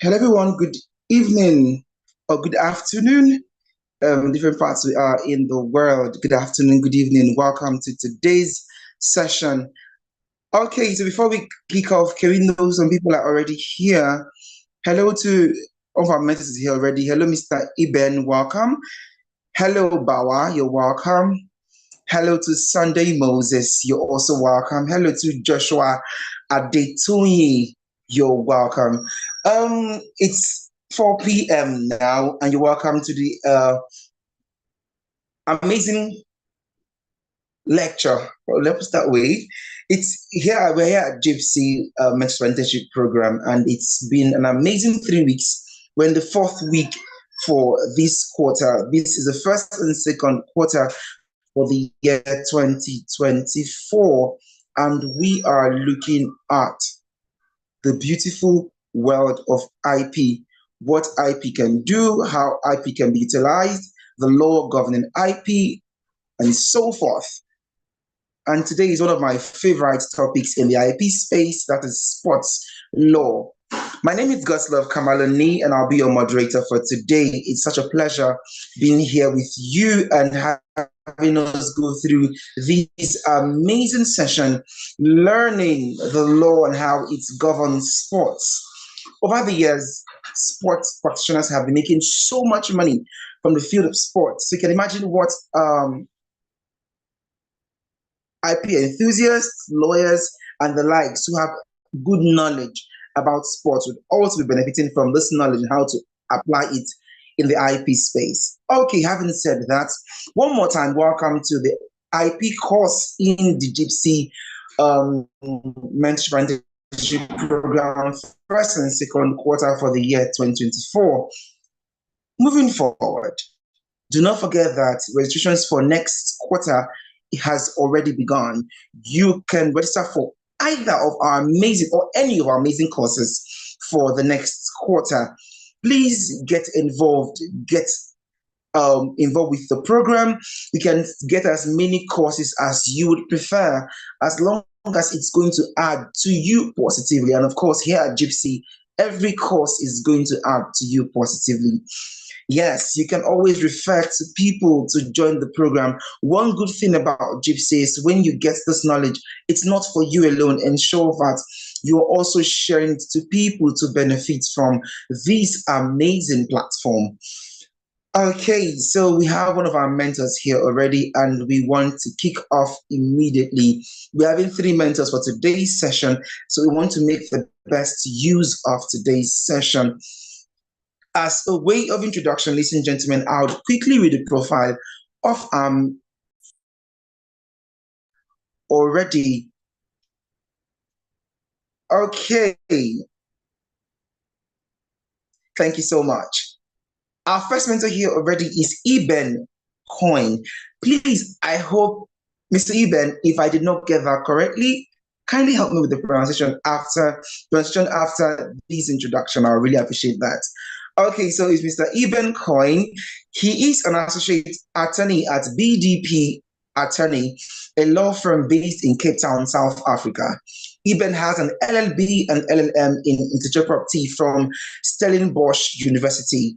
Hello, everyone. Good evening or good afternoon. Different parts we are in the world. Good afternoon, good evening. Welcome to today's session. Okay, so before we kick off, can we know some people are already here? Hello to all of our mentors here already. Hello, Mr. Iben. Welcome. Hello, Bawa. You're welcome. Hello to Sunday Moses. You're also welcome. Hello to Joshua Adetunyi. You're welcome. It's 4 p.m. now, and you're welcome to the amazing lecture. Well, let's start way. It's here. We're here at Jiipcc Mentor Mentorship Program, and it's been an amazing 3 weeks. We're in the fourth week for this quarter. This is the first and second quarter for the year 2024, and we are looking at the beautiful world of IP, what IP can do, how IP can be utilized, the law governing IP, and so forth. And today is one of my favorite topics in the IP space, that is sports law. My name is Goslov Kamalani, and I'll be your moderator for today. It's such a pleasure being here with you and having us go through this amazing session, learning the law and how it governs sports. Over the years, sports practitioners have been making so much money from the field of sports. So you can imagine what IP enthusiasts, lawyers, and the likes who have good knowledge about sports would also be benefiting from this knowledge and how to apply it in the IP space. Okay, having said that, one more time, welcome to the IP course in the Jiipcc mentorship program, first and second quarter for the year 2024. Moving forward, do not forget that registrations for next quarter has already begun. You can register for either of our amazing or any of our amazing courses for the next quarter. Please get involved, get involved with the program. You can get as many courses as you would prefer, as long as it's going to add to you positively. And of course, here at Jiipcc, every course is going to add to you positively. Yes, you can always refer to people to join the program. One good thing about Jiipcc is when you get this knowledge, it's not for you alone. Ensure that you're also sharing it to people to benefit from this amazing platform. Okay, so we have one of our mentors here already, and we want to kick off immediately. We're having 3 mentors for today's session, so we want to make the best use of today's session. As a way of introduction, ladies and gentlemen, I would quickly read the profile of already. Okay, thank you so much. Our first mentor here already is Eben Coin. Please, I hope, Mr. Eben, if I did not get that correctly, kindly help me with the pronunciation after this introduction. I really appreciate that. Okay, so it's Mr. Eben Coin. He is an associate attorney at BDP Attorney, a law firm based in Cape Town, South Africa. Eben has an LLB and LLM in intellectual property from Stellenbosch University.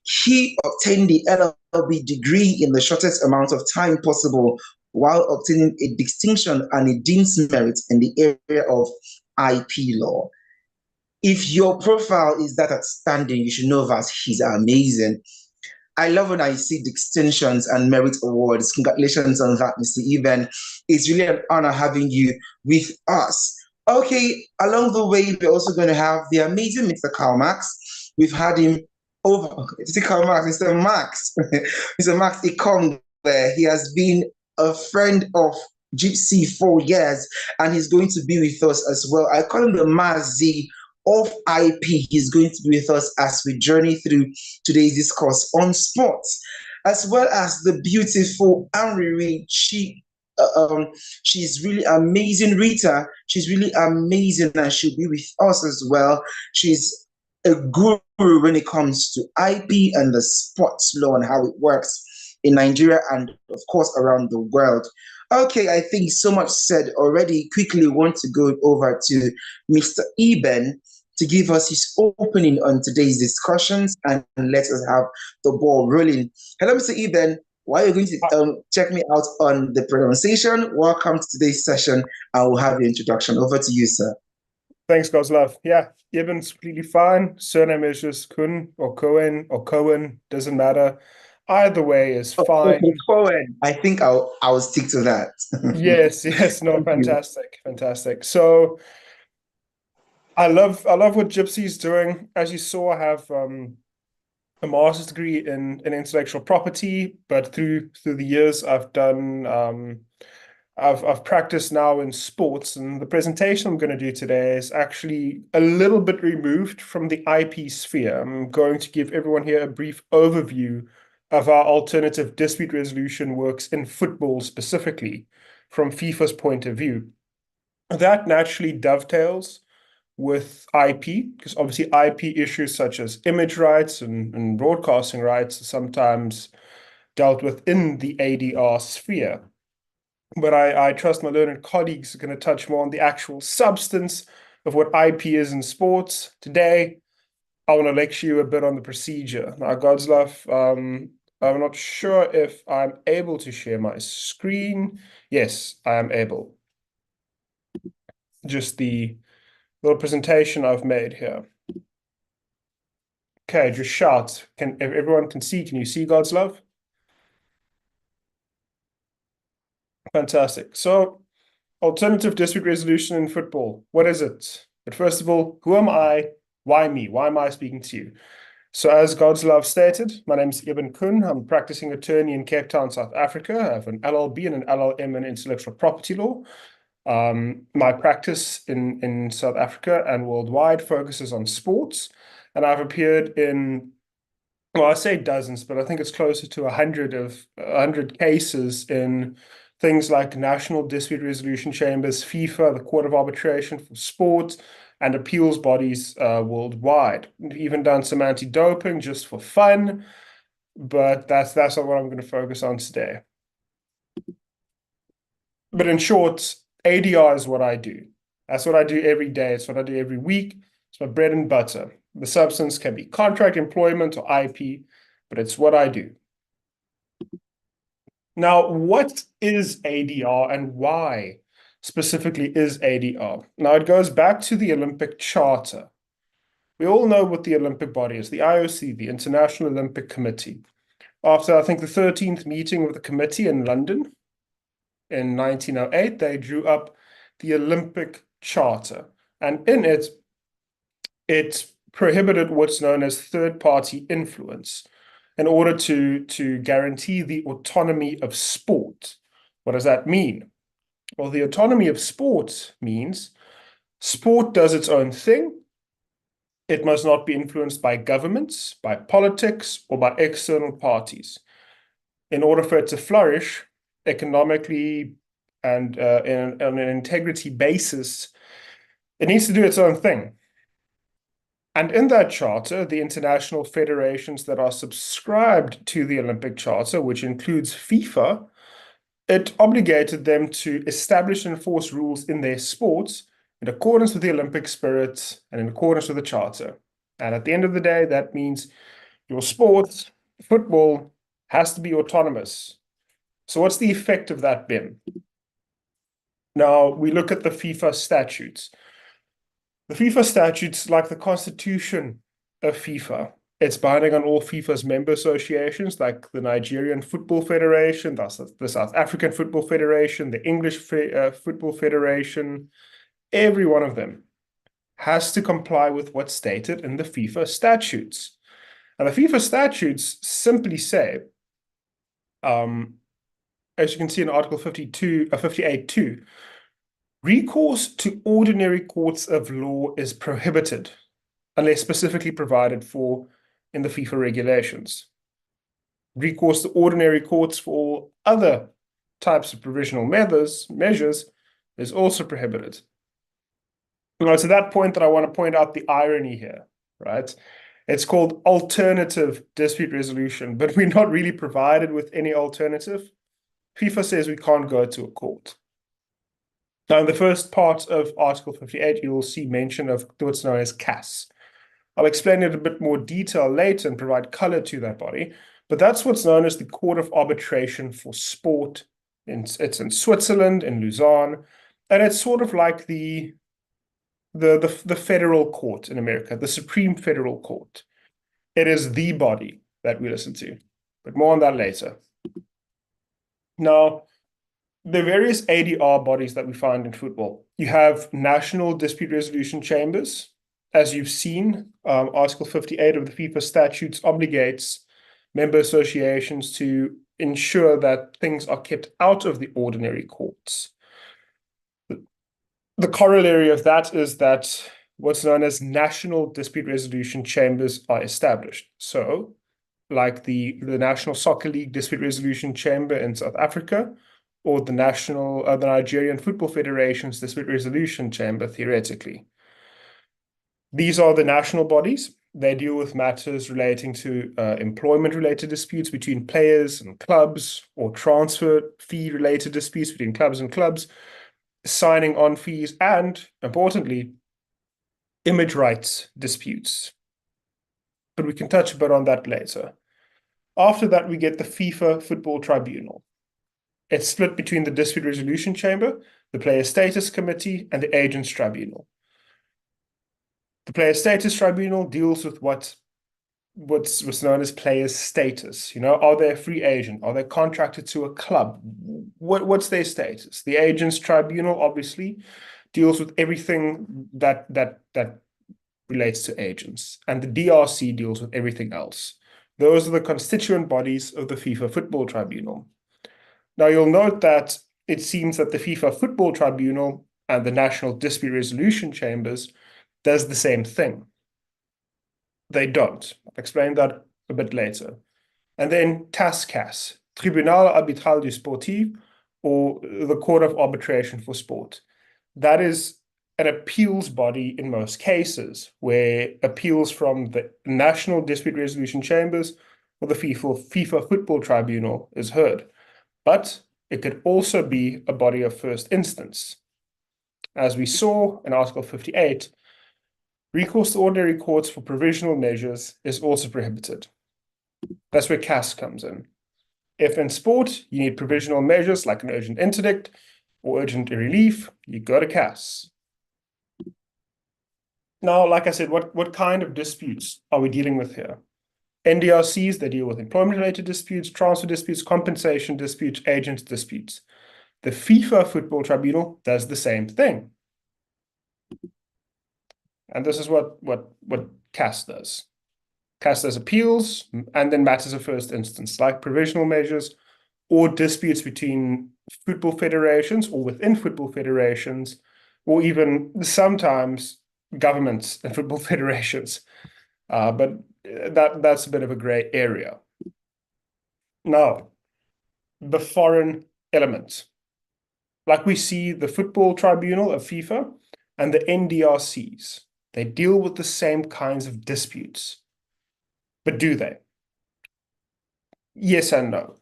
He obtained the LLB degree in the shortest amount of time possible while obtaining a distinction and a Dean's Merit in the area of IP law. If your profile is that outstanding, you should know that he's amazing. I love when I see distinctions and merit awards. Congratulations on that, Mr. Eben. It's really an honor having you with us. Okay, along the way, we're also going to have the amazing Mr. Karl Marx. We've had him over, Mr. Karl Marx, Mr. Max, Mr. Max Ikong, where he has been a friend of Jiipcc for years, and he's going to be with us as well. I call him the Mazi of IP. He's going to be with us as we journey through today's discourse on sports, as well as the beautiful Anri. She's really amazing, Rita. She's really amazing, and she'll be with us as well. She's a guru when it comes to IP and the sports law and how it works in Nigeria and, of course, around the world. Okay, I think so much said already. Quickly want to go over to Mr. Eben. to give us his opening on today's discussions and let us have the ball rolling. Hello, Mr. Eben. While you're going to check me out on the pronunciation, welcome to today's session. I will have your introduction. Over to you, sir. Thanks, Goslav. Yeah, Eben's completely fine. Surname is just Kun or Cohen, doesn't matter. Either way is fine. Cohen. I think I'll stick to that. Yes, no, Thank you. fantastic. So I love what Jiipcc doing. As you saw, I have a master's degree in intellectual property, but through the years I've done I've practiced now in sports, and the presentation I'm going to do today is actually a little bit removed from the IP sphere. I'm going to give everyone here a brief overview of how alternative dispute resolution works in football specifically from FIFA's point of view. That naturally dovetails with IP, because obviously IP issues such as image rights and broadcasting rights are sometimes dealt with in the ADR sphere. But I trust my learned colleagues are going to touch more on the actual substance of what IP is in sports. Today, I want to lecture you a bit on the procedure. Now, Godslav, I'm not sure if I'm able to share my screen. Yes, I am able. Just the little presentation I've made here. Okay, just shout. If everyone can see, can you see God's love? Fantastic. So, alternative dispute resolution in football. What is it? But first of all, who am I? Why me? Why am I speaking to you? So, as God's love stated, my name is Eben Kun. I'm a practicing attorney in Cape Town, South Africa. I have an LLB and an LLM in intellectual property law. My practice in South Africa and worldwide focuses on sports, and I've appeared in, well, I say dozens, but I think it's closer to 100 cases in things like national dispute resolution chambers, FIFA, the Court of Arbitration for Sport, and appeals bodies worldwide. We've even done some anti-doping just for fun, but that's not what I'm going to focus on today. But in short, ADR is what I do. That's what I do every day. It's what I do every week. It's my bread and butter. The substance can be contract, employment, or IP, but it's what I do. Now, what is ADR and why specifically is ADR? Now, it goes back to the Olympic Charter. We all know what the Olympic body is, the IOC, the International Olympic Committee. After, I think, the 13th meeting of the committee in London in 1908, they drew up the Olympic Charter. And in it, it prohibited what's known as third-party influence in order to guarantee the autonomy of sport. What does that mean? Well, the autonomy of sport means sport does its own thing. It must not be influenced by governments, by politics, or by external parties. In order for it to flourish economically and on an integrity basis, it needs to do its own thing. And in that charter, the international federations that are subscribed to the Olympic Charter, which includes FIFA, it obligated them to establish and enforce rules in their sports in accordance with the Olympic spirit and in accordance with the Charter. And at the end of the day, that means your sport, football, has to be autonomous. So what's the effect of that been? Now, we look at the FIFA statutes. The FIFA statutes, like the constitution of FIFA, it's binding on all FIFA's member associations, like the Nigerian Football Federation, the South African Football Federation, the English Football Federation. Every one of them has to comply with what's stated in the FIFA statutes. And the FIFA statutes simply say, as you can see in Article 58.2, recourse to ordinary courts of law is prohibited unless specifically provided for in the FIFA regulations. Recourse to ordinary courts for all other types of provisional measures is also prohibited. Now, to that point that I want to point out the irony here, right? It's called alternative dispute resolution, but we're not really provided with any alternative. FIFA says we can't go to a court. Now, in the first part of Article 58, you will see mention of what's known as CAS. I'll explain it in a bit more detail later and provide color to that body, but that's what's known as the Court of Arbitration for Sport. It's in Switzerland, in Lausanne, and it's sort of like the federal court in America, the Supreme Federal Court. It is the body that we listen to, but more on that later. Now, the various ADR bodies that we find in football. You have national dispute resolution chambers. As you've seen, Article 58 of the FIFA statutes obligates member associations to ensure that things are kept out of the ordinary courts. The corollary of that is that what's known as national dispute resolution chambers are established. So, like the National Soccer League Dispute Resolution Chamber in South Africa, or the Nigerian Football Federation's Dispute Resolution Chamber, theoretically. These are the national bodies. They deal with matters relating to employment-related disputes between players and clubs, or transfer fee-related disputes between clubs and clubs, signing on fees, and, importantly, image rights disputes. But we can touch a bit on that later. After that, we get the FIFA Football Tribunal. It's split between the Dispute Resolution Chamber, the Player Status Committee, and the Agents Tribunal. The Player Status Tribunal deals with what's known as players' status. Are they a free agent? Are they contracted to a club? What's their status? The Agents Tribunal obviously deals with everything that relates to agents, and the DRC deals with everything else. Those are the constituent bodies of the FIFA Football Tribunal. Now, you'll note that it seems that the FIFA Football Tribunal and the National Dispute Resolution Chambers does the same thing. They don't. I'll explain that a bit later. And then TASCAS, Tribunal Arbitral du Sportif, or the Court of Arbitration for Sport. That is an appeals body in most cases, where appeals from the National Dispute Resolution Chambers or the FIFA Football Tribunal is heard. But it could also be a body of first instance. As we saw in Article 58, recourse to ordinary courts for provisional measures is also prohibited. That's where CAS comes in. If in sport you need provisional measures like an urgent interdict or urgent relief, you go to CAS. Now, like I said, what kind of disputes are we dealing with here? NDRCs, they deal with employment-related disputes, transfer disputes, compensation disputes, agent disputes. The FIFA Football Tribunal does the same thing. And this is what CAS does. CAS does appeals and then matters of first instance, like provisional measures or disputes between football federations or within football federations, or even sometimes governments and football federations. But that's a bit of a gray area. Now, the foreign element. Like we see the Football Tribunal of FIFA and the NDRCs, they deal with the same kinds of disputes. But do they? Yes and no.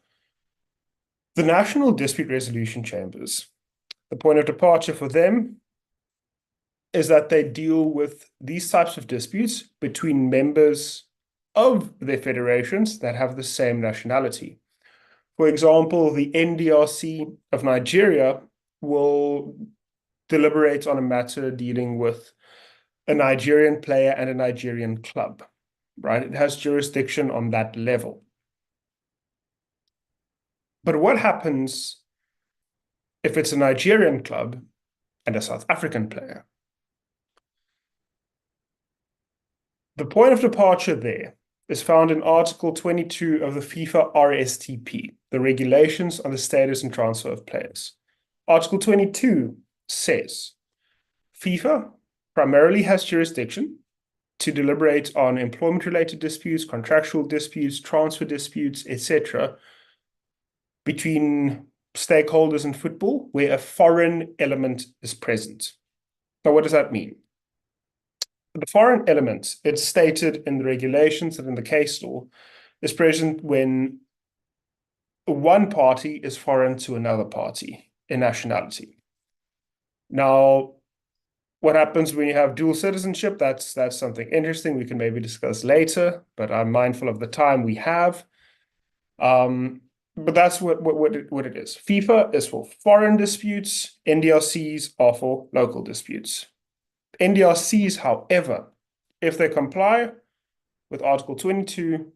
The National Dispute Resolution Chambers, the point of departure for them is that they deal with these types of disputes between members of their federations that have the same nationality. For example, the NDRC of Nigeria will deliberate on a matter dealing with a Nigerian player and a Nigerian club, right? It has jurisdiction on that level. But what happens if it's a Nigerian club and a South African player? The point of departure there is found in Article 22 of the FIFA RSTP, the Regulations on the Status and Transfer of Players. Article 22 says, FIFA primarily has jurisdiction to deliberate on employment-related disputes, contractual disputes, transfer disputes, etc., between stakeholders in football where a foreign element is present. Now, what does that mean? The foreign element, it's stated in the regulations and in the case law, is present when one party is foreign to another party in nationality. Now, what happens when you have dual citizenship? That's something interesting we can maybe discuss later, but I'm mindful of the time we have. But that's what it is. FIFA is for foreign disputes. NDRCs are for local disputes. NDRCs, however, if they comply with Article 22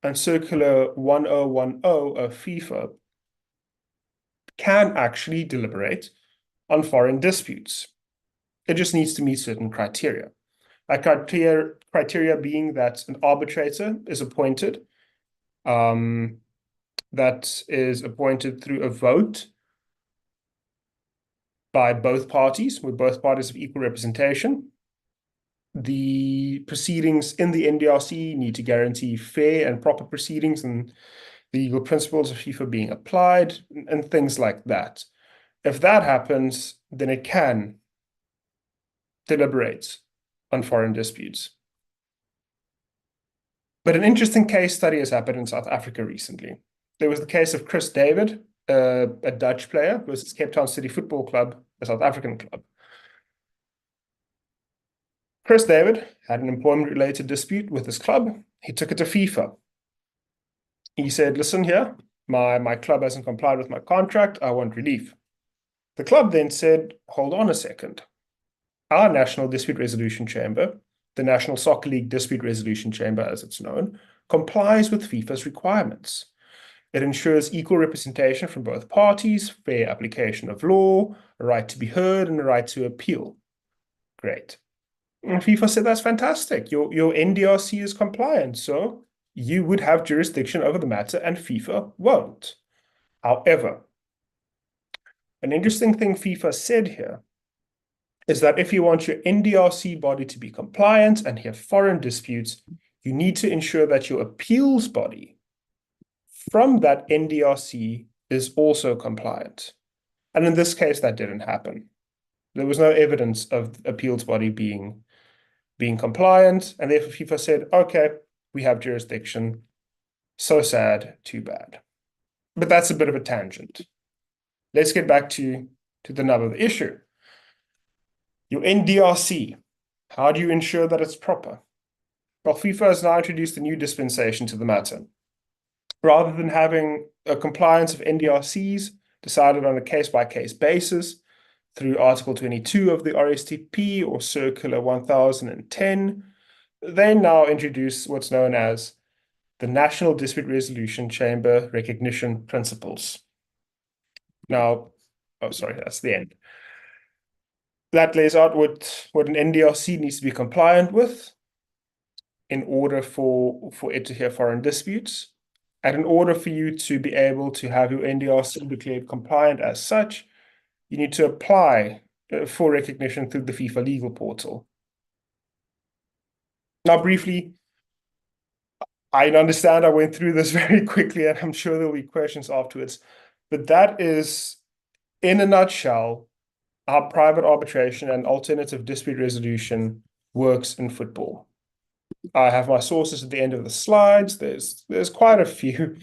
and Circular 1010 of FIFA, can actually deliberate on foreign disputes. It just needs to meet certain criteria. That criteria being that an arbitrator is appointed, that is appointed through a vote by both parties, with both parties of equal representation. The proceedings in the NDRC need to guarantee fair and proper proceedings and the legal principles of FIFA being applied and things like that. If that happens, then it can deliberate on foreign disputes. But an interesting case study has happened in South Africa recently. There was the case of Chris David, a Dutch player, versus Cape Town City Football Club, a South African club. Chris David had an employment-related dispute with his club. He took it to FIFA. He said, listen here, my club hasn't complied with my contract. I want relief. The club then said, hold on a second. Our National Dispute Resolution Chamber, the National Soccer League Dispute Resolution Chamber as it's known, complies with FIFA's requirements. It ensures equal representation from both parties, fair application of law, a right to be heard, and a right to appeal. Great. And FIFA said that's fantastic. Your NDRC is compliant, so you would have jurisdiction over the matter and FIFA won't. However, an interesting thing FIFA said here is that if you want your NDRC body to be compliant and hear foreign disputes, you need to ensure that your appeals body from that NDRC is also compliant. And in this case, that didn't happen. There was no evidence of the appeals body being compliant, and therefore FIFA said, okay, we have jurisdiction. So sad, too bad. But that's a bit of a tangent. Let's get back to the nub of the issue. Your NDRC, how do you ensure that it's proper? Well, FIFA has now introduced a new dispensation to the matter. Rather than having a compliance of NDRCs decided on a case-by-case basis through Article 22 of the RSTP or Circular 1010, they now introduce what's known as the National Dispute Resolution Chamber Recognition Principles. Now, oh, sorry, that's the end. That lays out what an NDRC needs to be compliant with in order for it to hear foreign disputes. And in order for you to be able to have your NDRC declared compliant as such, you need to apply for recognition through the FIFA legal portal. Now, briefly, I understand I went through this very quickly, and I'm sure there'll be questions afterwards, but that is, in a nutshell, how private arbitration and alternative dispute resolution works in football. I have my sources at the end of the slides. There's quite a few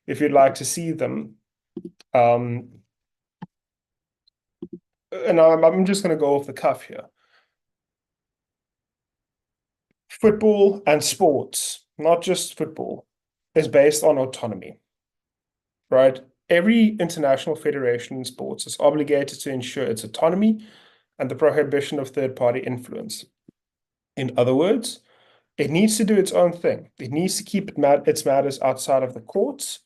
if you'd like to see them. And I'm just going to go off the cuff here. Football and sports, not just football, is based on autonomy, right? Every international federation in sports is obligated to ensure its autonomy and the prohibition of third-party influence. In other words, it needs to do its own thing. It needs to keep its matters outside of the courts,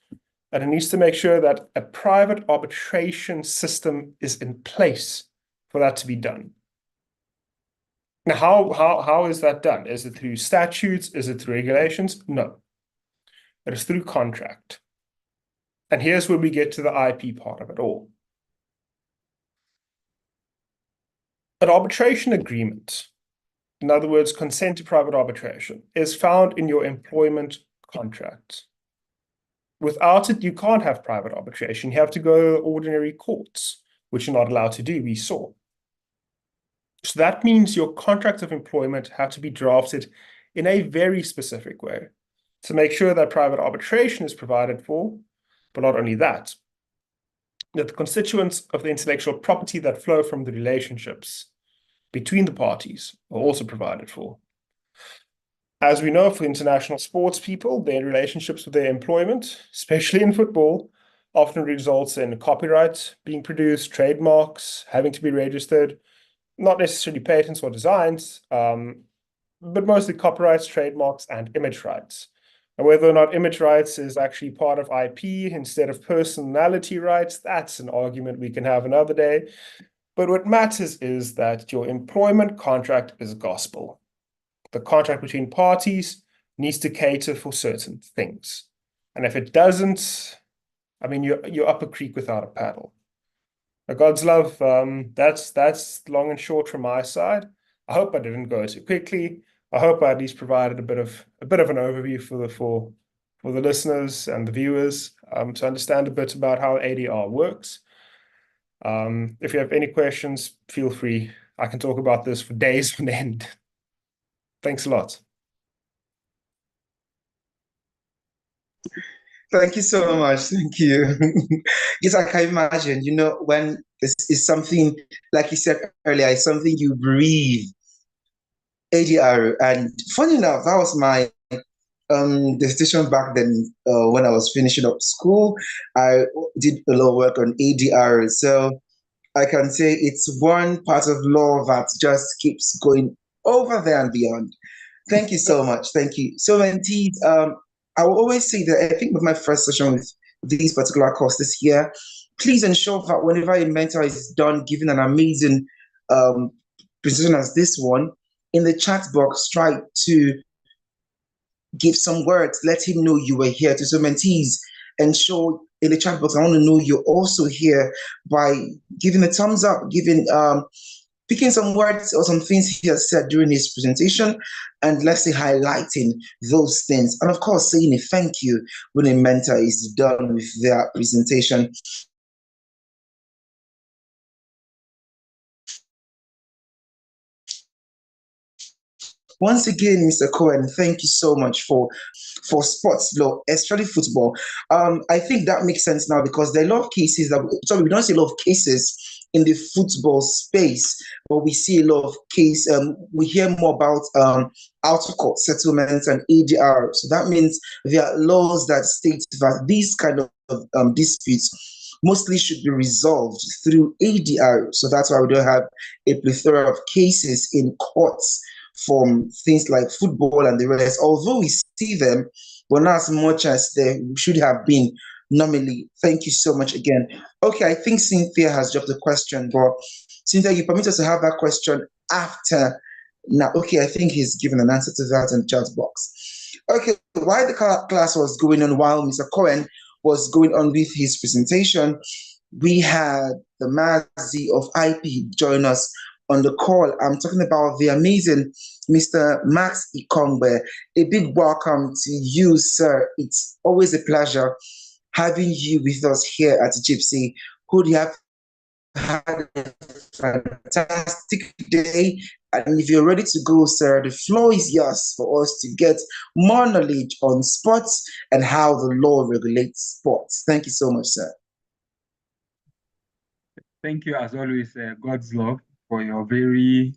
and it needs to make sure that a private arbitration system is in place for that to be done. Now, how is that done? Is it through statutes? Is it through regulations? No. It is through contract. And here's where we get to the IP part of it all. An arbitration agreement, in other words, consent to private arbitration, is found in your employment contract. Without it, you can't have private arbitration. You have to go to ordinary courts, which you're not allowed to do, we saw. So that means your contract of employment have to be drafted in a very specific way to make sure that private arbitration is provided for, but not only that. that the constituents of the intellectual property that flow from the relationships between the parties are also provided for. As we know, for international sports people, their relationships with their employment, especially in football, often results in copyright being produced, trademarks having to be registered, not necessarily patents or designs, but mostly copyrights, trademarks, and image rights. And whether or not image rights is actually part of IP instead of personality rights, that's an argument we can have another day. But what matters is that your employment contract is gospel. The contract between parties needs to cater for certain things. And if it doesn't, I mean, you're up a creek without a paddle. God's love, that's long and short from my side. I hope I didn't go too quickly. I hope I at least provided a bit of an overview for the listeners and the viewers to understand a bit about how ADR works. If you have any questions, feel free. I can talk about this for days on end. Thanks a lot. Thank you so much. Thank you. Yes, I can imagine, when this is something, like you said earlier, it's something you breathe, ADR. And funny enough, that was my dissertation back then when I was finishing up school. I did a lot of work on ADR. So I can say it's one part of law that just keeps going over there and beyond. Thank you so much. Thank you. So indeed, I will always say that I think with my first session with these particular course this year, please ensure that whenever a mentor is done giving an amazing presentation as this one, in the chat box, try to give some words, let him know you were here. To so mentees, ensure in the chat box, I want to know you're also here by giving a thumbs up, giving picking some words or some things he has said during his presentation, and let's say highlighting those things. And of course, saying a thank you when a mentor is done with their presentation. Once again, Mr. Cohen, thank you so much for sports law, especially football. I think that makes sense now because there are a lot of cases we don't see a lot of cases in the football space, but we see a lot of we hear more about out of court settlements and ADR. So that means there are laws that state that these kind of disputes mostly should be resolved through ADR. So that's why we don't have a plethora of cases in courts from things like football and the rest, although we see them, but not as much as they should have been normally. Thank you so much again. Okay, I think Cynthia has dropped a question, but Cynthia, you permit us to have that question after now. Okay, I think he's given an answer to that in the chat box. Okay, while the class was going on, while Mr. Cohen was going on with his presentation, we had the Mazi of IP join us on the call. I'm talking about the amazing Mr. Max Ikongbe. A big welcome to you, sir. It's always a pleasure having you with us here at Jiipcc. Could you have had a fantastic day? And if you're ready to go, sir, the floor is yours for us to get more knowledge on sports and how the law regulates sports. Thank you so much, sir. Thank you, as always, God's love, for your very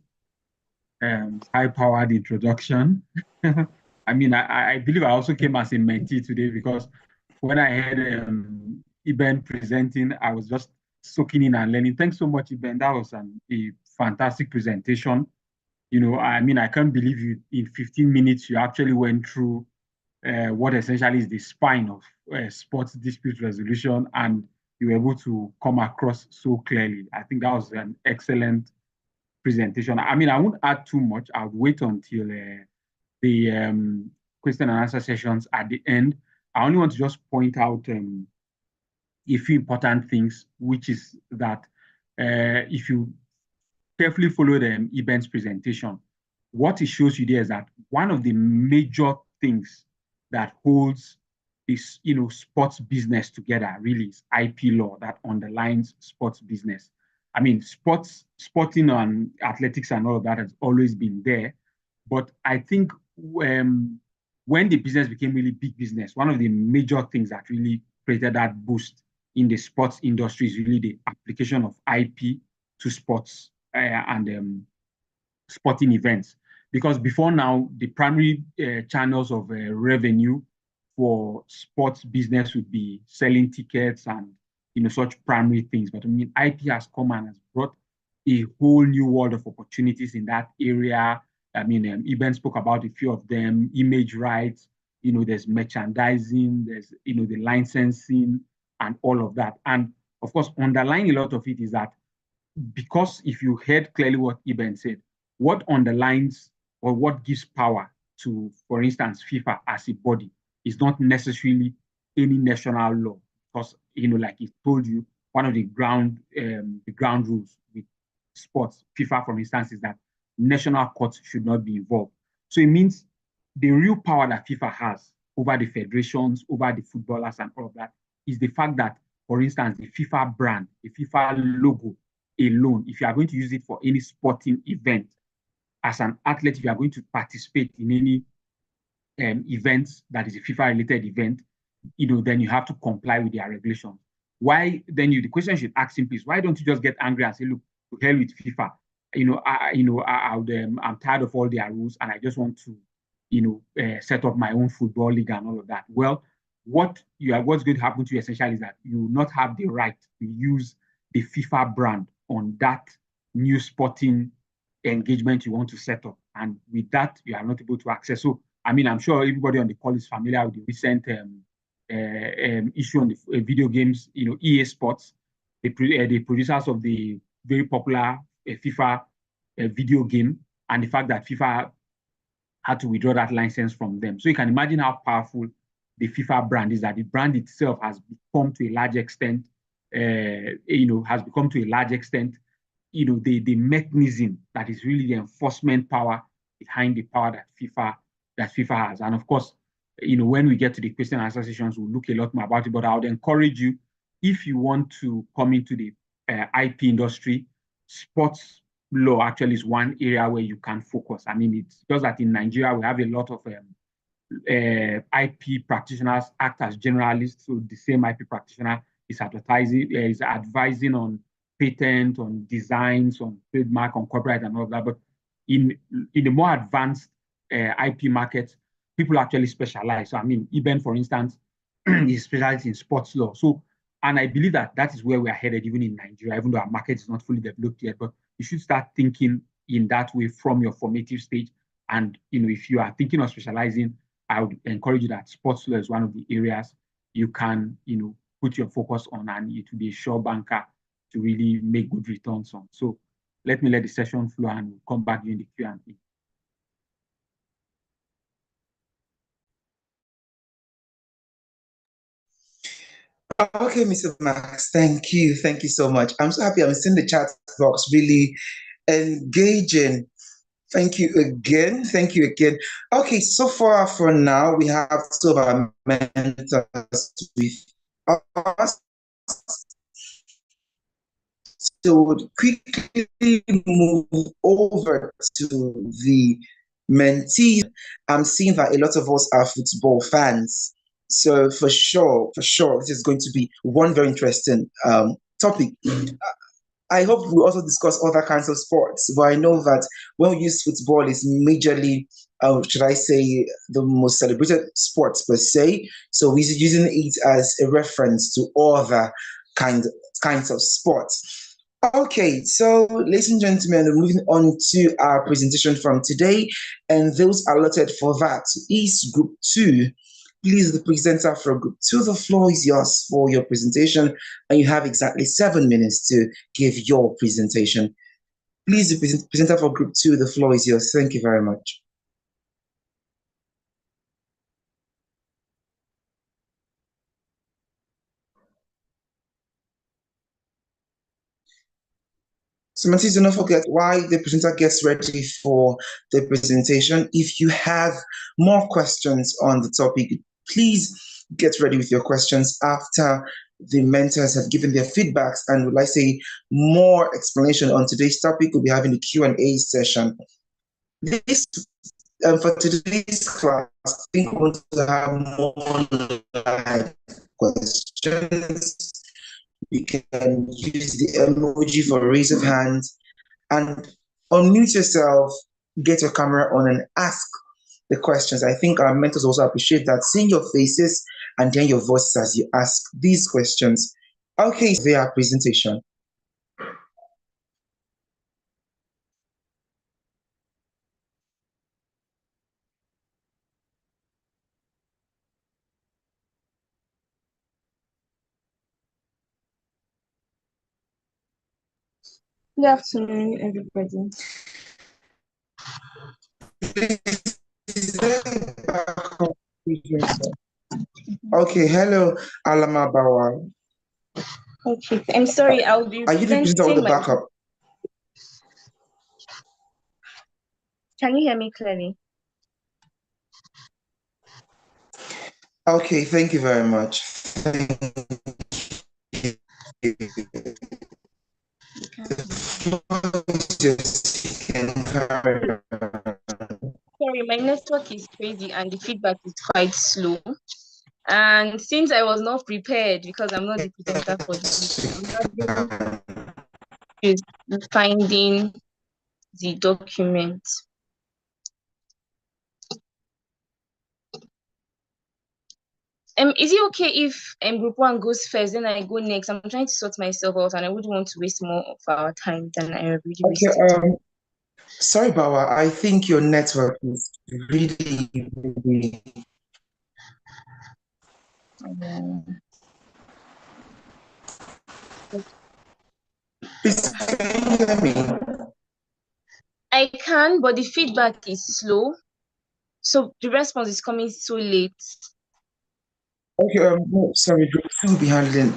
high-powered introduction. I mean, I believe I also came as a mentee today because when I heard Iben presenting, I was just soaking in and learning. Thanks so much, Iben. That was a fantastic presentation. I mean, I can't believe you in 15 minutes, you actually went through what essentially is the spine of sports dispute resolution, and you were able to come across so clearly. I think that was an excellent presentation. I mean, I won't add too much. I'll wait until the question and answer sessions at the end. I only want to just point out a few important things, which is that if you carefully follow the Iben's presentation, what it shows you there is that one of the major things that holds this, sports business together really is IP law that underlines sports business. I mean, sporting and athletics and all of that has always been there. But I think when the business became really big business, one of the major things that really created that boost in the sports industry is really the application of IP to sports and sporting events. Because before now, the primary channels of revenue for sports business would be selling tickets and such primary things. But I mean, IP has come and has brought a whole new world of opportunities in that area. I mean, Eben spoke about a few of them: image rights. There's merchandising. There's the licensing and all of that. And of course, underlying a lot of it is that because if you heard clearly what Eben said, what underlines or what gives power to, for instance, FIFA as a body is not necessarily any national law. Because, like he told you, one of the ground rules with sports, FIFA, for instance, is that national courts should not be involved. So it means the real power that FIFA has over the federations, over the footballers, and all of that is the fact that, for instance, the FIFA brand, the FIFA logo alone, if you are going to use it for any sporting event, as an athlete, if you are going to participate in any events that is a FIFA-related event, then you have to comply with their regulations. Why then? The question should ask simply is, why don't you just get angry and say, look, to hell with FIFA? I'm tired of all their rules, and I just want to, set up my own football league and all of that. Well, what's going to happen to you essentially is that you will not have the right to use the FIFA brand on that new sporting engagement you want to set up. And with that, you are not able to access. So, I mean, I'm sure everybody on the call is familiar with the recent issue on the video games, EA Sports, the producers of the very popular FIFA video game, and the fact that FIFA had to withdraw that license from them. So you can imagine how powerful the FIFA brand is, that the brand itself has become to a large extent, the mechanism that is really the enforcement power behind the power that FIFA has. And of course, when we get to the question and answer sessions, we'll look a lot more about it. But I would encourage you, if you want to come into the IP industry, sports law actually is one area where you can focus. I mean, it's just that in Nigeria, we have a lot of IP practitioners act as generalists. So the same IP practitioner is advising on patent, on designs, on trademark, on copyright, and all of that. But in the more advanced IP markets, people actually specialize. So I mean, Eben, for instance, is specialized in sports law. So, and I believe that is where we are headed, even in Nigeria, even though our market is not fully developed yet. But you should start thinking in that way from your formative stage. And if you are thinking of specializing, I would encourage you that sports law is one of the areas you can, put your focus on, and it will be a sure banker to really make good returns on. So let me let the session flow, and we'll come back during the Q&A. Okay, Mr. Max, thank you. Thank you so much. I'm so happy. I'm seeing the chat box really engaging. Thank you again. Thank you again. Okay, so far for now, we have two of our mentors with us. So we'll quickly move over to the mentees. I'm seeing that a lot of us are football fans. So for sure, this is going to be one very interesting topic. I hope we also discuss other kinds of sports, but I know that when we use football, it's majorly, should I say, the most celebrated sports per se. So we're using it as a reference to other kinds of sports. Okay, so ladies and gentlemen, we're moving on to our presentation from today, and those allotted for that is Group 2. Please, the presenter for Group 2, the floor is yours for your presentation, and you have exactly 7 minutes to give your presentation. Please, the presenter for Group 2, the floor is yours. Thank you very much. So, Matthew, do not forget why the presenter gets ready for the presentation. If you have more questions on the topic, please get ready with your questions after the mentors have given their feedbacks. And would I say more explanation on today's topic, we'll be having a Q&A session. This for today's class, I think we want to have more live questions. You can use the emoji for raise of hands and unmute yourself, get your camera on, and ask the questions. I think our mentors also appreciate that, seeing your faces and then your voices as you ask these questions. Okay, so their presentation. Good afternoon, everybody. Okay, hello, Alama Bawa. Okay, I'm sorry, I'll be Are you the presenter or the presenting my. backup? Can you hear me clearly? Okay, thank you very much. Sorry, my network is crazy and the feedback is quite slow. And since I was not prepared because I'm not the presenter for this, I'm having issues finding the document. Is it okay if group one goes first, then I go next? I'm trying to sort myself out and I wouldn't want to waste more of our time than I already wasted. Okay, sorry, Bawa, I think your network is really, really. Please, can you hear me? I can, but the feedback is slow. So the response is coming so late. Okay, no, sorry, Grace will be handling.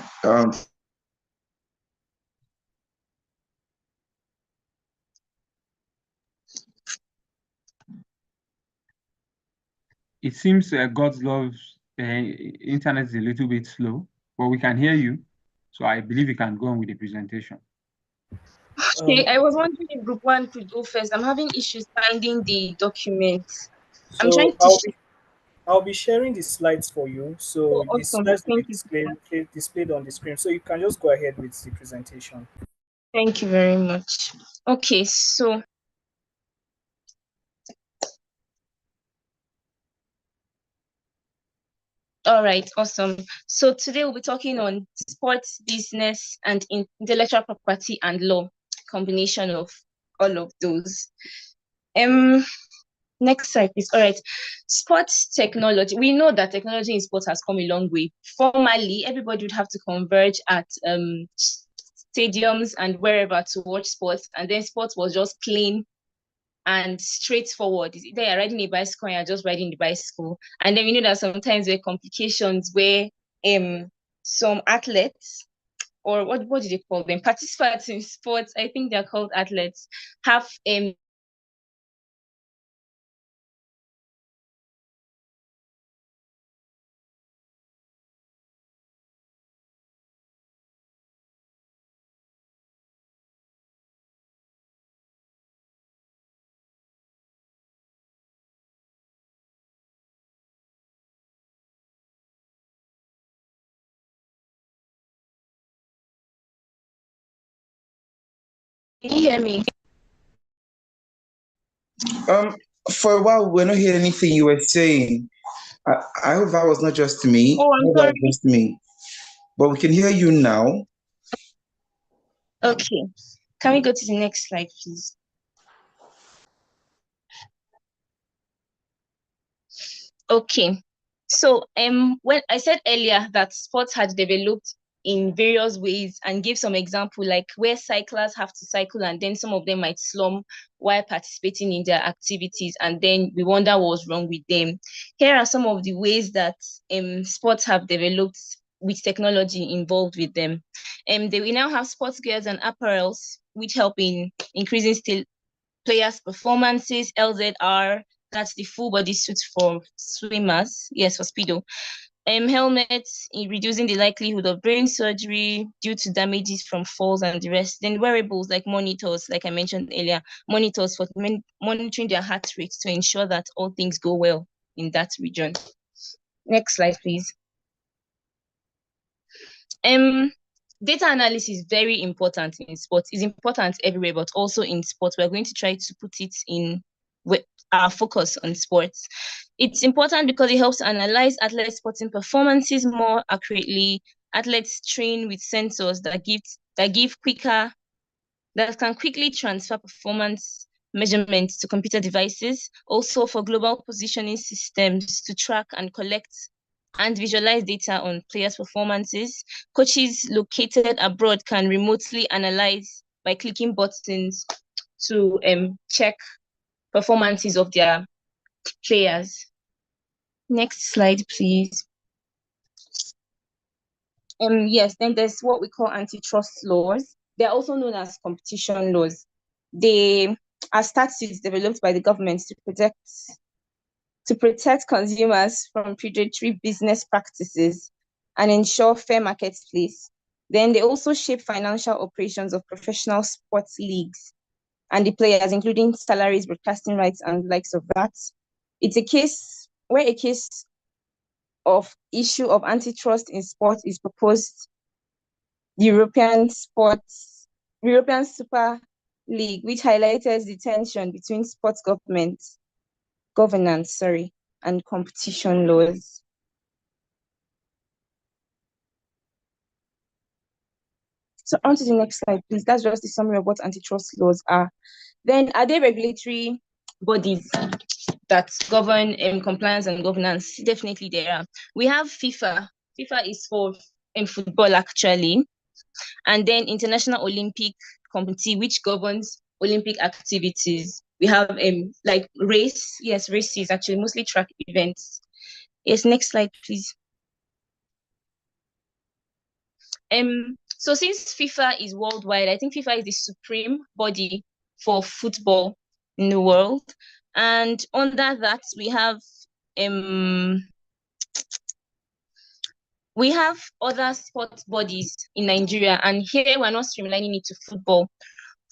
It seems God's love internet is a little bit slow, but we can hear you. So I believe you can go on with the presentation. Okay, I was wondering if group one could go first. I'm having issues finding the document. I'm trying So to. I'll be sharing the slides for you. Oh, So the awesome. slides will be Thank you. displayed on the screen. So you can just go ahead with the presentation. Thank you very much. Okay, so all right, awesome. So today we'll be talking on sports, business, and intellectual property and law, combination of all of those. Next slide, please. All right. Sports technology. We know that technology in sports has come a long way. Formerly, everybody would have to converge at stadiums and wherever to watch sports, and then sports was just plain and straightforward. Is either you're riding a bicycle and you're just riding the bicycle. And then we know that sometimes there are complications where some athletes, or what do they call them? Participants in sports, I think they're called athletes, have can you hear me? For a while, we're not hearing anything you were saying. I hope that was not just me. Oh, I I'm hope that sorry. was just me. But we can hear you now. Okay. Can we go to the next slide, please? Okay. So when I said earlier that sports had developed in various ways and gave some example, like where cyclists have to cycle and then some of them might slump while participating in their activities, and then we wonder what's wrong with them. Here are some of the ways that sports have developed with technology involved with them. We now have sports gears and apparels which help in increasing still players' performances. LZR, that's the full body suit for swimmers, yes, for speedo. Helmets in reducing the likelihood of brain surgery due to damages from falls and the rest. Then wearables like monitors, like I mentioned earlier, monitors for monitoring their heart rate to ensure that all things go well in that region. Next slide, please. data analysis is very important in sports. It's important everywhere, but also in sports. We're going to try to put it in with our focus on sports. It's important because it helps to analyze athletes' sporting performances more accurately. Athletes train with sensors that can quickly transfer performance measurements to computer devices, also for global positioning systems to track and collect and visualize data on players' performances. Coaches located abroad can remotely analyze by clicking buttons to check performances of their players. Next slide, please. Yes, then there's what we call antitrust laws. They're also known as competition laws. They are statutes developed by the government to protect consumers from predatory business practices and ensure fair marketplace. Then they also shape financial operations of professional sports leagues and the players, including salaries, broadcasting rights, and likes of that. It's a case where a case of issue of antitrust in sport is proposed European Super League, which highlighted the tension between sports governance, and competition laws. So on to the next slide, please. That's just the summary of what antitrust laws are. Then are there regulatory bodies that govern compliance and governance? Definitely there are. We have FIFA. FIFA is for football actually. And then International Olympic Committee, which governs Olympic activities. We have like races actually, mostly track events. Yes, next slide, please. So since FIFA is worldwide, I think FIFA is the supreme body for football in the world. And under that, we have other sports bodies in Nigeria, and here we're not streamlining it to football.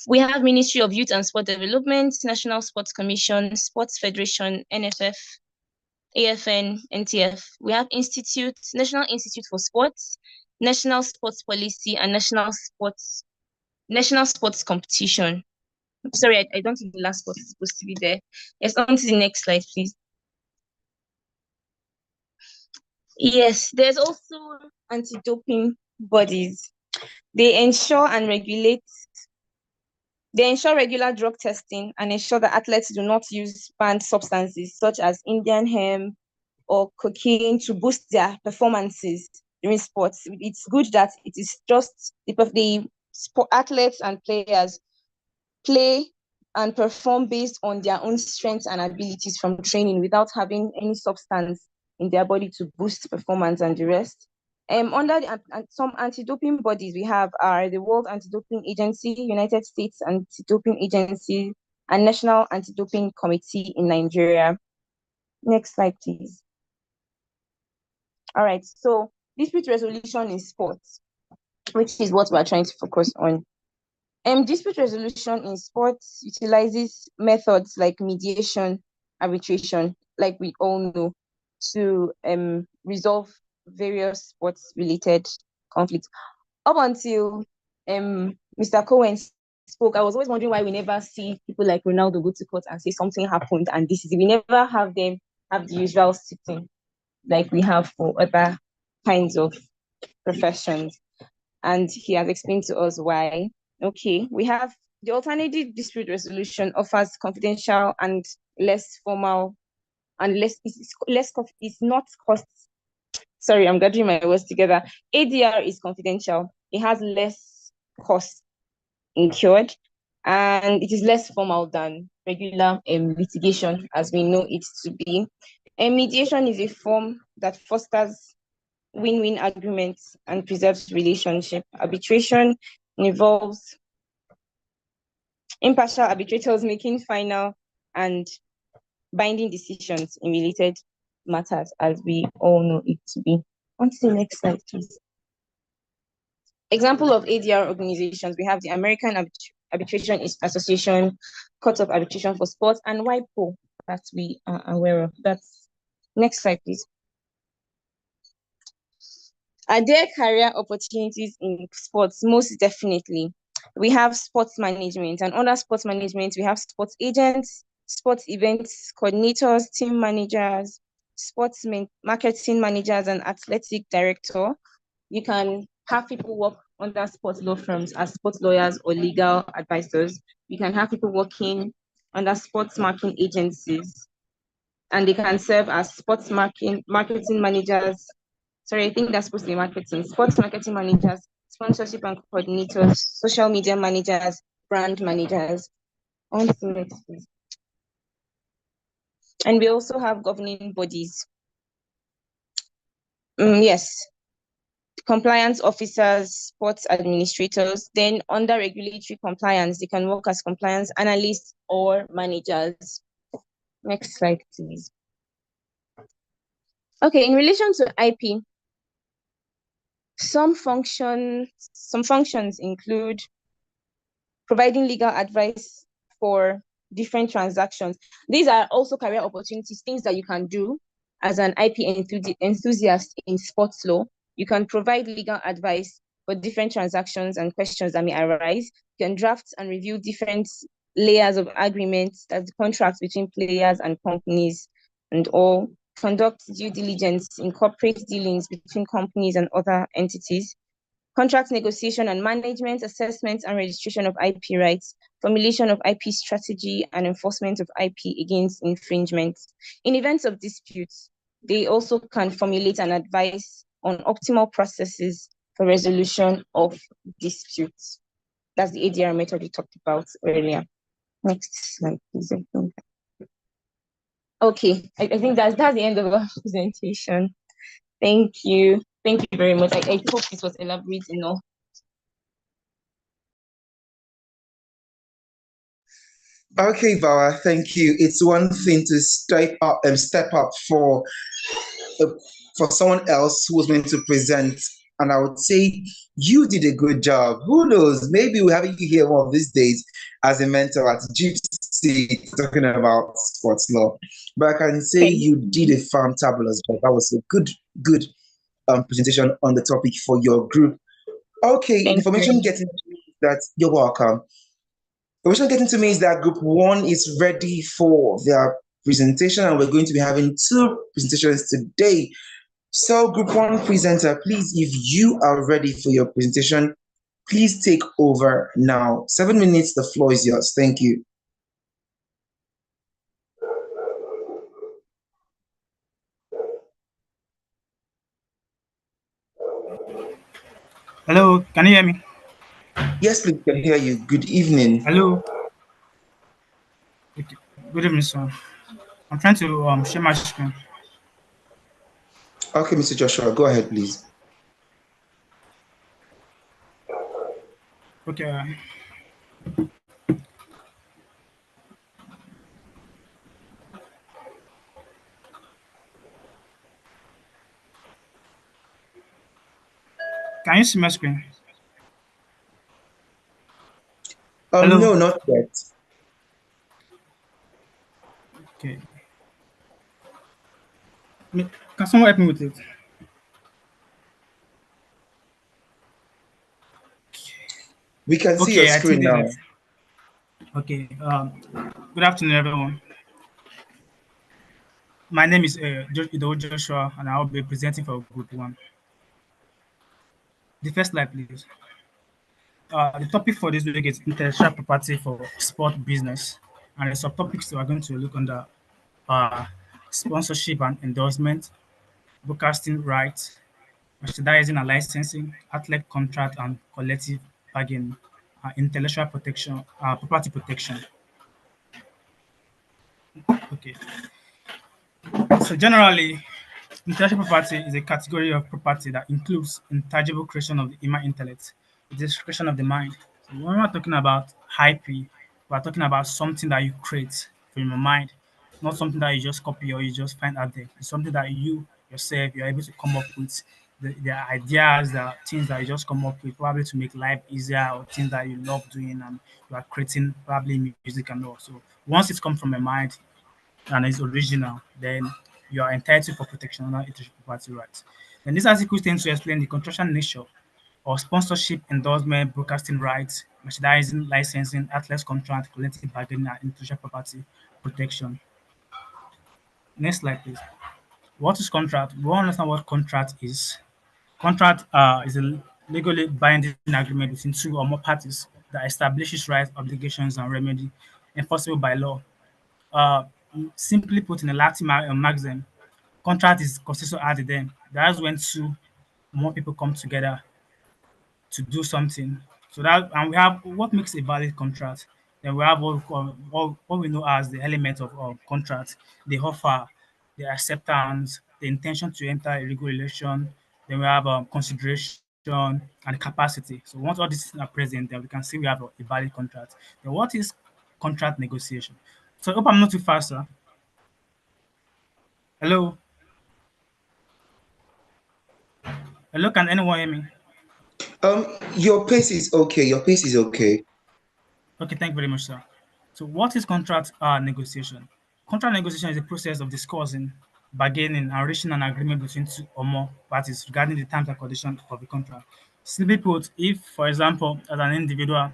We have Ministry of Youth and Sport Development, National Sports Commission, Sports Federation, NFF, AFN, NTF. We have National Institute for Sports, National Sports Policy, and National Sports Competition. Sorry, I don't think the last sport is supposed to be there. Yes, on to the next slide, please. Yes, there's also anti-doping bodies. They ensure regular drug testing and ensure that athletes do not use banned substances such as Indian hemp or cocaine to boost their performances during sports. It's good that it is just the athletes and players play and perform based on their own strengths and abilities from training without having any substance in their body to boost performance and the rest. Under some anti-doping bodies we have are the World Anti-Doping Agency, United States Anti-Doping Agency, and National Anti-Doping Committee in Nigeria. Next slide, please. All right, so dispute resolution in sports, which is what we're trying to focus on. Dispute resolution in sports utilizes methods like mediation, arbitration, like we all know, to resolve various sports-related conflicts. Up until Mr. Cohen spoke, I was always wondering why we never see people like Ronaldo go to court and say something happened and this is it. We never have them have the usual sitting like we have for other kinds of professions. And he has explained to us why. Okay, we have the alternative dispute resolution offers confidential and less formal and it's not cost. Sorry, I'm gathering my words together. ADR is confidential. It has less cost incurred and it is less formal than regular litigation as we know it to be. Mediation is a form that fosters win-win agreements and preserves relationship. Arbitration involves impartial arbitrators making final and binding decisions in related matters, as we all know it to be. On to the next slide, please. Example of ADR organizations, we have the American Arbitration Association, Court of Arbitration for Sports, and WIPO that we are aware of. That's next slide, please. Are there career opportunities in sports? Most definitely. We have sports management, and under sports management, we have sports agents, sports events coordinators, team managers, marketing managers, and athletic director. You can have people work under sports law firms as sports lawyers or legal advisors. You can have people working under sports marketing agencies, and they can serve as marketing managers. Sorry, I think that's supposed to be marketing. Sports marketing managers, sponsorship and coordinators, social media managers, brand managers. On to next, please. And we also have governing bodies. Yes, compliance officers, sports administrators. Then under regulatory compliance, they can work as compliance analysts or managers. Next slide, please. Okay, in relation to IP, some functions include providing legal advice for different transactions. These are also career opportunities, things that you can do as an IP enthusiast in sports law. You can provide legal advice for different transactions and questions that may arise. You can draft and review different layers of agreements, that's the contracts between players and companies and all. Conduct due diligence in corporate dealings between companies and other entities. Contract negotiation and management, assessment and registration of IP rights, formulation of IP strategy, and enforcement of IP against infringement. In events of disputes, they also can formulate an advice on optimal processes for resolution of disputes. That's the ADR method we talked about earlier. Next slide, please. Okay, I think that's the end of our presentation. Thank you. Thank you very much. I hope this was elaborate enough. Okay, Bawa, thank you. It's one thing to step up for someone else who was going to present, and I would say you did a good job. Who knows? Maybe we're having you here one of these days as a mentor at Jiipcc talking about sports law. But I can say you did a fantabulous job. That was a good presentation on the topic for your group. Okay, information getting to me that you're welcome. Information getting to me is that group one is ready for their presentation, and we're going to be having two presentations today. So, group one presenter, please, if you are ready for your presentation, please take over now. 7 minutes, the floor is yours. Thank you. Hello, can you hear me? Yes, please, can hear you. Good evening. Hello. Okay. Good evening, sir. I'm trying to share my screen. Okay, Mr. Joshua, go ahead, please. Okay. Can you see my screen? Hello? No, not yet. Okay. Can someone help me with it? We can see your Okay, I screen think now. this is okay. Good afternoon, everyone. My name is Joshua, and I'll be presenting for Group 1. The first slide, please. The topic for this week is intellectual property for sport business, and the subtopics we are going to look under sponsorship and endorsement, broadcasting rights, merchandising and licensing, athlete contract and collective bargaining, intellectual protection, property protection. Okay. So generally, intellectual property is a category of property that includes intangible creation of the human intellect, it is creation of the mind. So when we're talking about IP, we're talking about something that you create from your mind, not something that you just copy or you just find out there. It's something that you yourself you're able to come up with the ideas, the things that you just come up with, probably to make life easier or things that you love doing and you are creating probably music and all. So once it's come from your mind, and it's original, then you are entitled for protection under intellectual property rights. And these articles tend to explain the contractual nature of sponsorship, endorsement, broadcasting rights, merchandising, licensing, athletes contract, collective bargaining, and intellectual property protection. Next slide, please. What is contract? We want to understand what contract is. Contract is a legally binding agreement between two or more parties that establishes rights, obligations, and remedy enforceable by law. Uh, Simply put, in a Latin maxim, contract is consensus ad idem. That's when two more people come together to do something. So that, and we have what makes a valid contract. Then we have what we know as the element of contract, the offer, the acceptance, the intention to enter a legal relation. Then we have consideration and capacity. So once all these things are present, then we can see we have a valid contract. Then what is contract negotiation? So I hope I'm not too fast, sir. Hello, hello, can anyone hear me? Your pace is okay. Your pace is okay. Okay, thank you very much, sir. So, what is contract negotiation? Contract negotiation is a process of discussing, bargaining, and reaching an agreement between two or more parties regarding the terms and conditions of the contract. Simply put, if, for example, as an individual,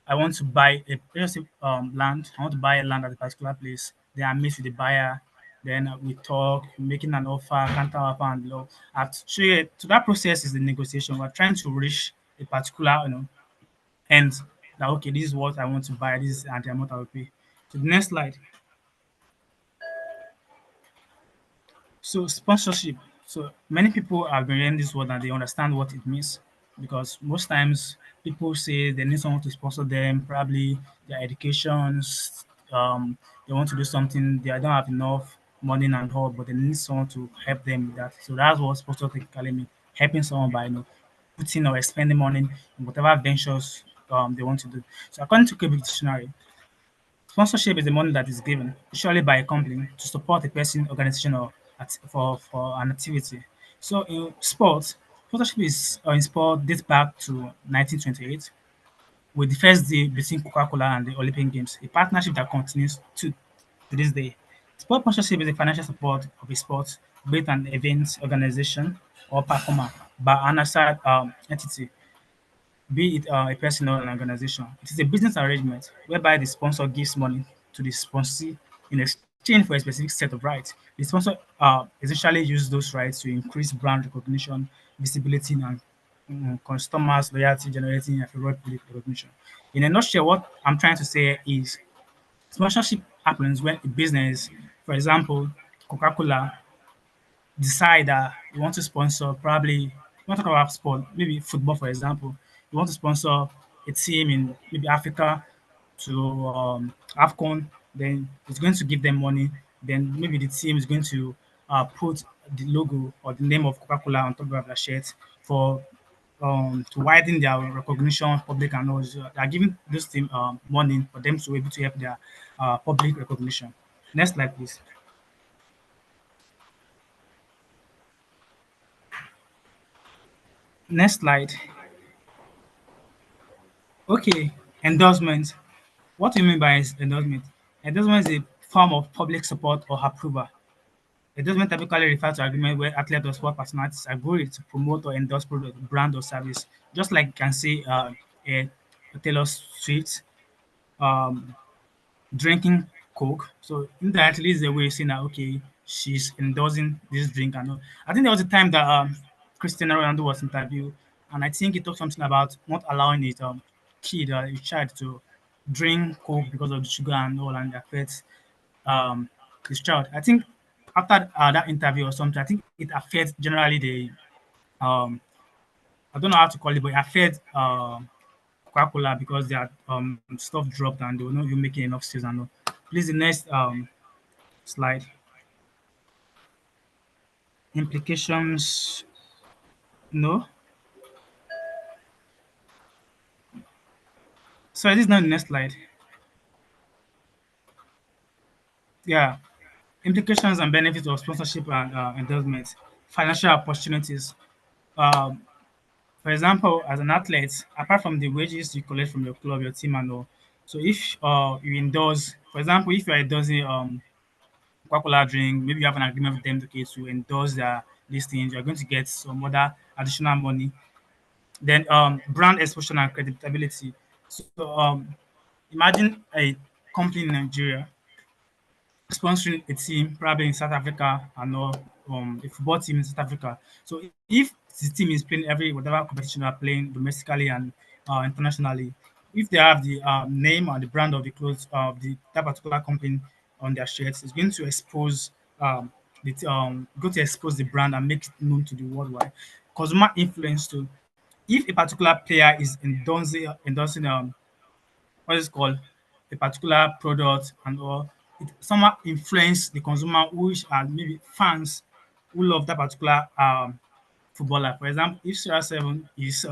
I want to buy a let's say, land, I want to buy a land at a particular place, then I meet with the buyer, then we talk, making an offer, counter offer, and law. So, yeah, so that process is the negotiation. We're trying to reach a particular, and that okay, this is what I want to buy, this is the amount I will pay. So the next slide. So sponsorship. So many people have been hearing this word and they understand what it means because most times people say they need someone to sponsor them, probably their educations, they want to do something, they don't have enough money and all, but they need someone to help them with that. So that's what sponsor technically means, helping someone by putting or spending money in whatever ventures they want to do. So according to Cambridge Dictionary, sponsorship is the money that is given, usually by a company, to support a person, organization, or for an activity. So in sports, sponsorship is in sport dates back to 1928 with the first deal between Coca-Cola and the Olympic Games, a partnership that continues to this day. Sport sponsorship is a financial support of a sport based on event, organization, or performer by an outside entity, be it a person or an organization. It is a business arrangement whereby the sponsor gives money to the sponsee in exchange for a specific set of rights. The sponsor essentially uses those rights to increase brand recognition, visibility, and customers' loyalty, generating a favorable public recognition. In a nutshell, what I'm trying to say is sponsorship happens when a business, for example, Coca-Cola, decide that you want to sponsor probably you want to talk about sport, maybe football for example. You want to sponsor a team in maybe Africa to AFCON, then it's going to give them money. Then maybe the team is going to put the logo or the name of Coca-Cola on top of their shirt for to widen their recognition, public and all. So they are giving this team money for them to be able to help their public recognition. Next slide, please. Next slide. Okay, endorsement. What do you mean by endorsement? Endorsement is a form of public support or approval. Endorsement typically refers to agreement where athletes or sport personalities agree to promote or endorse product, brand, or service. Just like you can say a Taylor Swift um, drinking Coke. So indirectly is the way saying that okay, she's endorsing this drink and all. I think there was a time that Cristiano Ronaldo was interviewed, and I think he talked something about not allowing his kid or his child to drink Coke because of the sugar and all, and it affects um his child. I think after that interview or something, I think it affects generally the um I don't know how to call it, but it affects Coca-Cola because their stuff dropped and they were not even making enough sales and all. Please, the next slide. Implications. No. Sorry, this is not the next slide. Yeah. Implications and benefits of sponsorship and endorsement. Financial opportunities. Um, for example, as an athlete, apart from the wages you collect from your club, your team, and all, so if you endorse, for example, if you are endorsing Coca-Cola drink, maybe you have an agreement with them okay, to endorse these things. You're going to get some other additional money. Then brand exposure and credibility. So imagine a company in Nigeria sponsoring a team, probably in South Africa, and or a football team in South Africa. So if the team is playing every whatever competition they are playing domestically and internationally, if they have the name and the brand of the clothes of the that particular company on their shirts, it's going to expose going to expose the brand and make it known to the worldwide. Consumer influence too. If a particular player is endorsing what is it called a particular product and or it somehow influence the consumer which are maybe fans who love that particular footballer. For example, if CR7 is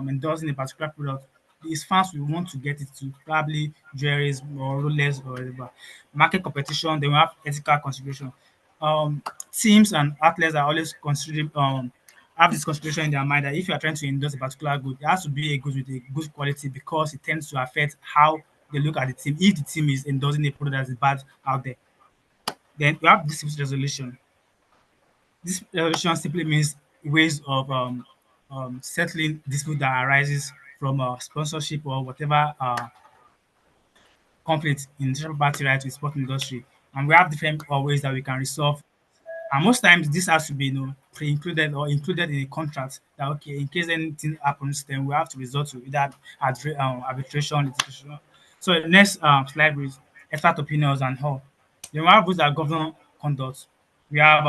endorsing a particular product, his fans will want to get it to probably jewelries or Rolex or whatever. Market competition, they will have ethical consideration. Um, Teams and athletes are always considering have this consideration in their mind that if you are trying to endorse a particular good, it has to be a good with a good quality because it tends to affect how they look at the team. If the team is endorsing a product that is bad out there, then you have dispute resolution. This resolution simply means ways of settling dispute that arises from sponsorship or whatever conflict in intellectual property rights with sport industry. And we have different ways that we can resolve. And most times this has to be pre-included or included in a contract that okay, in case anything happens, then we have to resort to either arbitration, litigation. So the next slide is expert opinions and how. Then we have rules that govern conduct. We have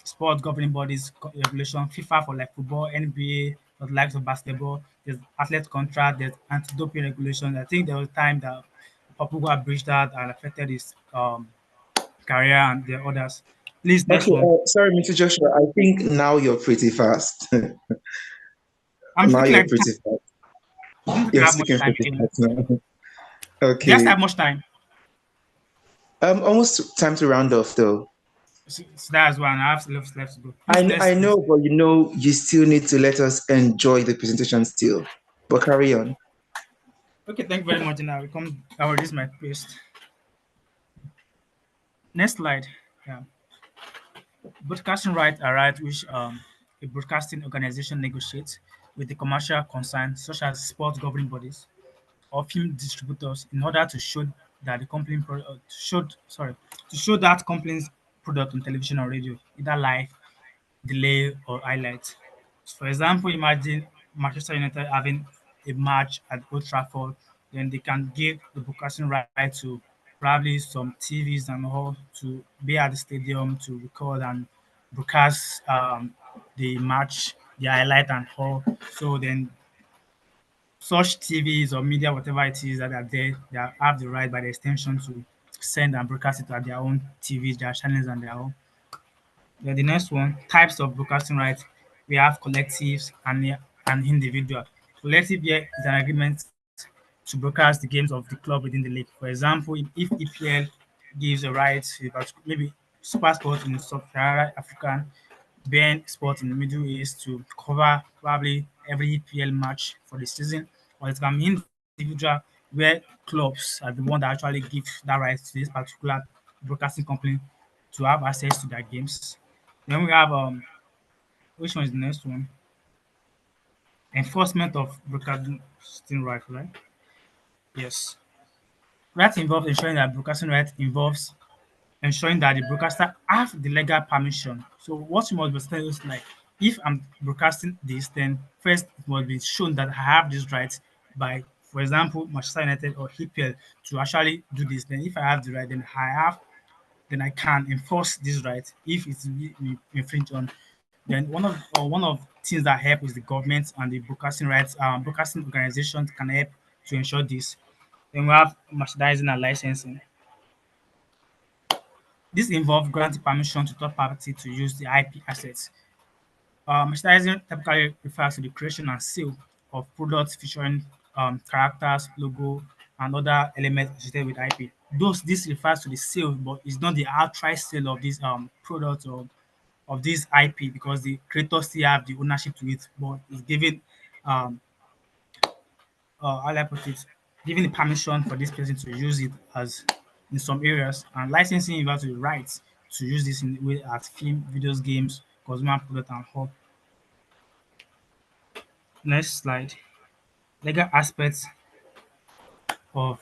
sport governing bodies regulation, FIFA for like football, NBA for the likes of basketball. There's athlete contract, there's anti-doping regulations. I think there was a time that Papuga breached that and affected his career and the others. Please, next Okay, one. sorry, Mr. Joshua. I think now you're pretty fast. I'm Now speaking you're like pretty fast. I don't think I You're have much speaking time pretty again. fast now. Do I still Okay. have much time? Almost time to round off though. So that's one. I have left to go. Who's I next, know, please? but you still need to let us enjoy the presentation still. But carry on. Okay, thank you very much. And I will come. I will raise my paste. Next slide. Yeah. Broadcasting rights are rights which a broadcasting organization negotiates with the commercial concern, such as sports governing bodies or film distributors, in order to show that the company to show that company's product on television or radio, either live, delay, or highlight. For example, imagine Manchester United having a match at Old Trafford, then they can give the broadcasting right to probably some TVs and all to be at the stadium to record and broadcast the match, the highlight and all. So then such TVs or media, whatever it is that are there, they have the right by the extension to send and broadcast it at their own TVs, their channels and their own. Then the next one, types of broadcasting rights. We have collectives and individual. Collective here is an agreement to broadcast the games of the club within the league. For example, if EPL gives a right to maybe Super Sport in Sub-Saharan African, Ben Sport in the Middle East to cover probably every EPL match for the season, or it can be individual where clubs are the one that actually give that right to this particular broadcasting company to have access to their games. Then we have which one is the next one? Enforcement of broadcasting right, right? Yes. Right involves ensuring that broadcasting right involves ensuring that the broadcaster have the legal permission. So what you must be saying is like, if I'm broadcasting this, then first it must be shown that I have this right by, for example, Manchester United or HPL to actually do this. Then if I have the right, then I can enforce this right if it's infringed on. Then one of things that help is the government and the broadcasting rights, broadcasting organizations can help to ensure this. Then we have merchandising and licensing. This involves granting permission to third party to use the IP assets. Merchandising typically refers to the creation and sale of products featuring characters, logo, and other elements associated with IP. Those this refers to the sale, but it's not the outright sale of these products or of this IP because the creators still have the ownership to it, but it's giving um how do I put it, giving the permission for this person to use it as in some areas and licensing about the rights to use this in way as film, videos, games, consumer product and all. Next slide. Legal aspects of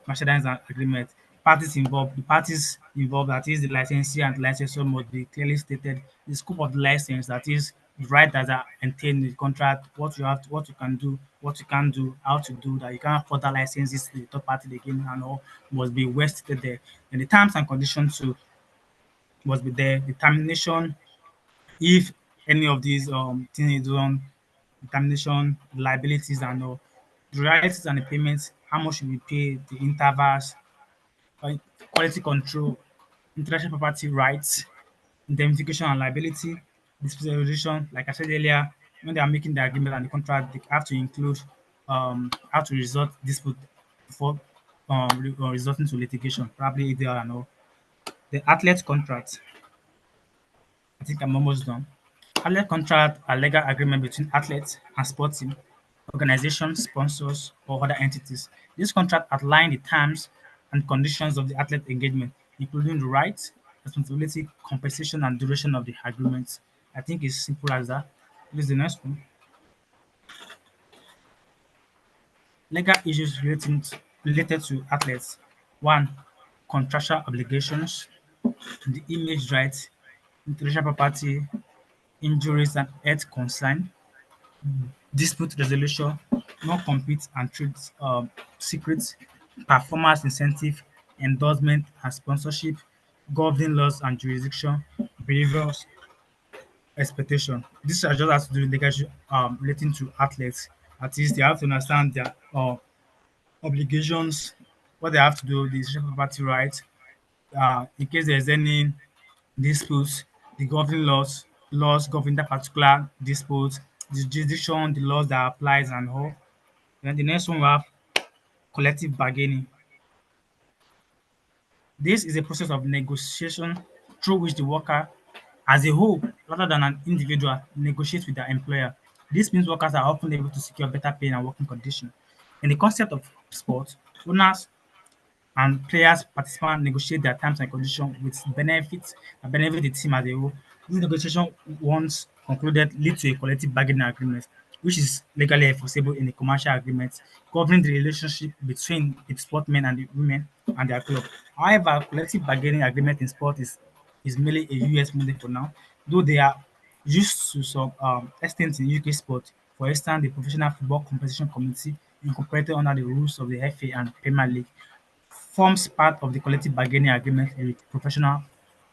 merchandise agreement. The parties involved, that is the licensee and licensor, must be clearly stated. The scope of the license, that is the right that are entailed in the contract, what you have to, what you can do, what you can't do, how to do that. You can't further licenses to the third party again and all must be well stated there. And the terms and conditions too must be there. Determination, if any of these things is done, determination, liabilities and all, the rights and the payments, how much should we pay, the intervals, uh, quality control, intellectual property rights, indemnification and liability, dispute resolution. Like I said earlier, when they are making the agreement and the contract, they have to include how to resort dispute before resorting to litigation, probably if they are and all. The athlete contract, I think I'm almost done. Athlete contract are legal agreement between athletes and sports team, organizations, sponsors, or other entities. This contract outline the terms and conditions of the athlete engagement, including the rights, responsibility, compensation, and duration of the agreement. I think it's simple as that. This is the next one. Legal issues related to athletes. One, contractual obligations, the image rights, intellectual property, injuries and health concern, dispute resolution, non-compete and trade secrets, performance incentive, endorsement and sponsorship, governing laws and jurisdiction, behaviors, expectation. This are just has to do with legal issue relating to athletes. At least they have to understand their obligations, what they have to do, the intellectual property rights, in case there's any disputes, the governing laws govern that particular dispute, the jurisdiction, the laws that applies and all. Then the next one we have collective bargaining. This is a process of negotiation through which the worker as a whole, rather than an individual, negotiates with their employer. This means workers are often able to secure better pay and working conditions. In the concept of sport, owners and players, participants negotiate their terms and conditions with benefits that benefit the team as a whole. This negotiation, once concluded, lead to a collective bargaining agreement, which is legally enforceable in a commercial agreement governing the relationship between the sportsmen and the women and their club. However, collective bargaining agreement in sport is merely a US model for now, though they are used to some extent in UK sport. For instance, the Professional Football Competition Committee, incorporated under the rules of the FA and Premier League, forms part of the collective bargaining agreement with professional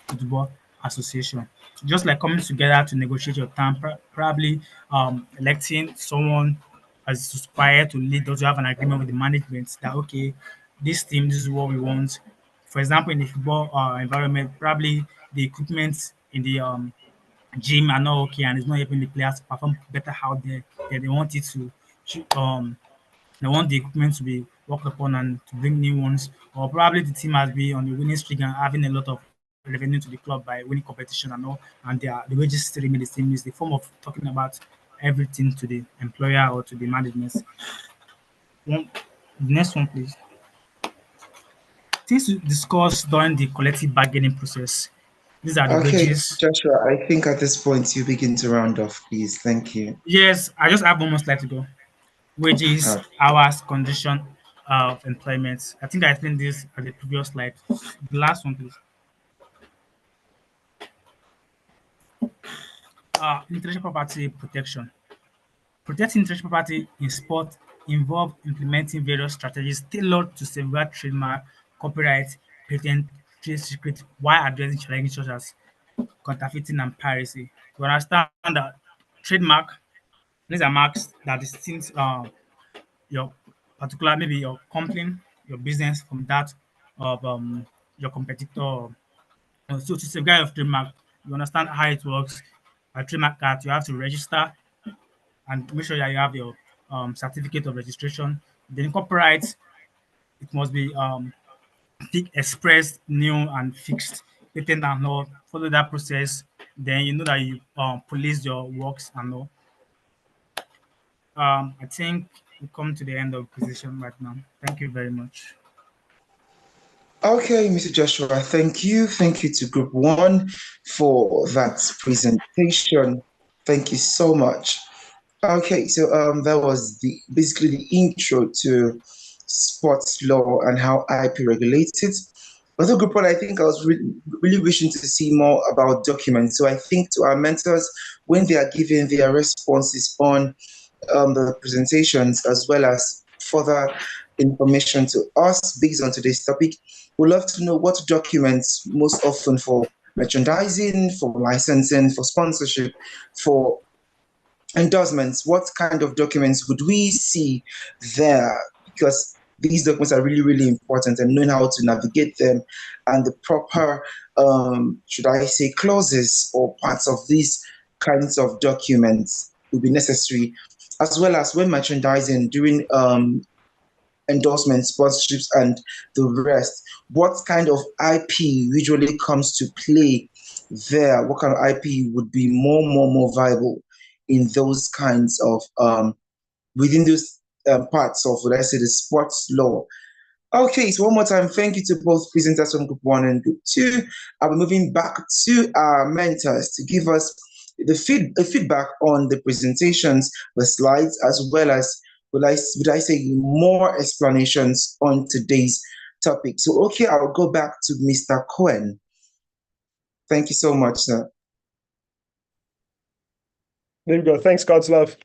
football association. Just like coming together to negotiate your term, probably electing someone as supplier to lead, or to have an agreement with the management that okay, this team, this is what we want. For example, in the football environment, probably the equipment in the gym are not okay and it's not helping the players perform better out there. They want it to they want the equipment to be worked upon and to bring new ones, or probably the team has been on the winning streak and having a lot of revenue to the club by winning competition and all, and the wages still remain the same. Is the form of talking about everything to the employer or to the management. One, the next one, please. Things to discuss during the collective bargaining process. These are the Okay, wages. Joshua, I think at this point you begin to round off, please. Thank you. Yes, I just have one more slide to go. Wages, Uh, hours, condition of employment. I think I explained this at the previous slide. The last one, please. Intellectual property protection. Protecting intellectual property in sport involve implementing various strategies tailored to safeguard trademark, copyright, patent, trade secret, while addressing challenges such as counterfeiting and piracy. To understand that trademark, these are marks that distinct your particular, maybe your company, your business from that of your competitor. So to safeguard your trademark, you understand how it works. A trademark card, you have to register and make sure that you have your certificate of registration. Then copyright, it must be expressed, new and fixed, patent and all. Follow that process. Then you know that you police your works and all. I think we come to the end of the position right now. Thank you very much. Okay, Mr. Joshua, thank you. Thank you to Group One for that presentation. Thank you so much. Okay, so that was basically the intro to sports law and how IP regulates it. Although Group One, I think I was really wishing to see more about documents. So I think to our mentors, when they are giving their responses on the presentations as well as further information to us based on today's topic. We'd love to know what documents most often for merchandising, for licensing, for sponsorship, for endorsements, what kind of documents would we see there? Because these documents are really, really important and knowing how to navigate them and the proper, should I say, clauses or parts of these kinds of documents will be necessary, as well as when merchandising during endorsements, sponsorships, and the rest. What kind of IP usually comes to play there? What kind of IP would be more viable in those kinds of within those parts of, let's say, the sports law? Okay, so one more time, thank you to both presenters from Group 1 and Group 2. I'll be moving back to our mentors to give us the feedback on the presentations, the slides, as well as, would I say, more explanations on today's topic. So, okay, I'll go back to Mr. Cohen. Thank you so much, sir. There we go. Thanks, God's love.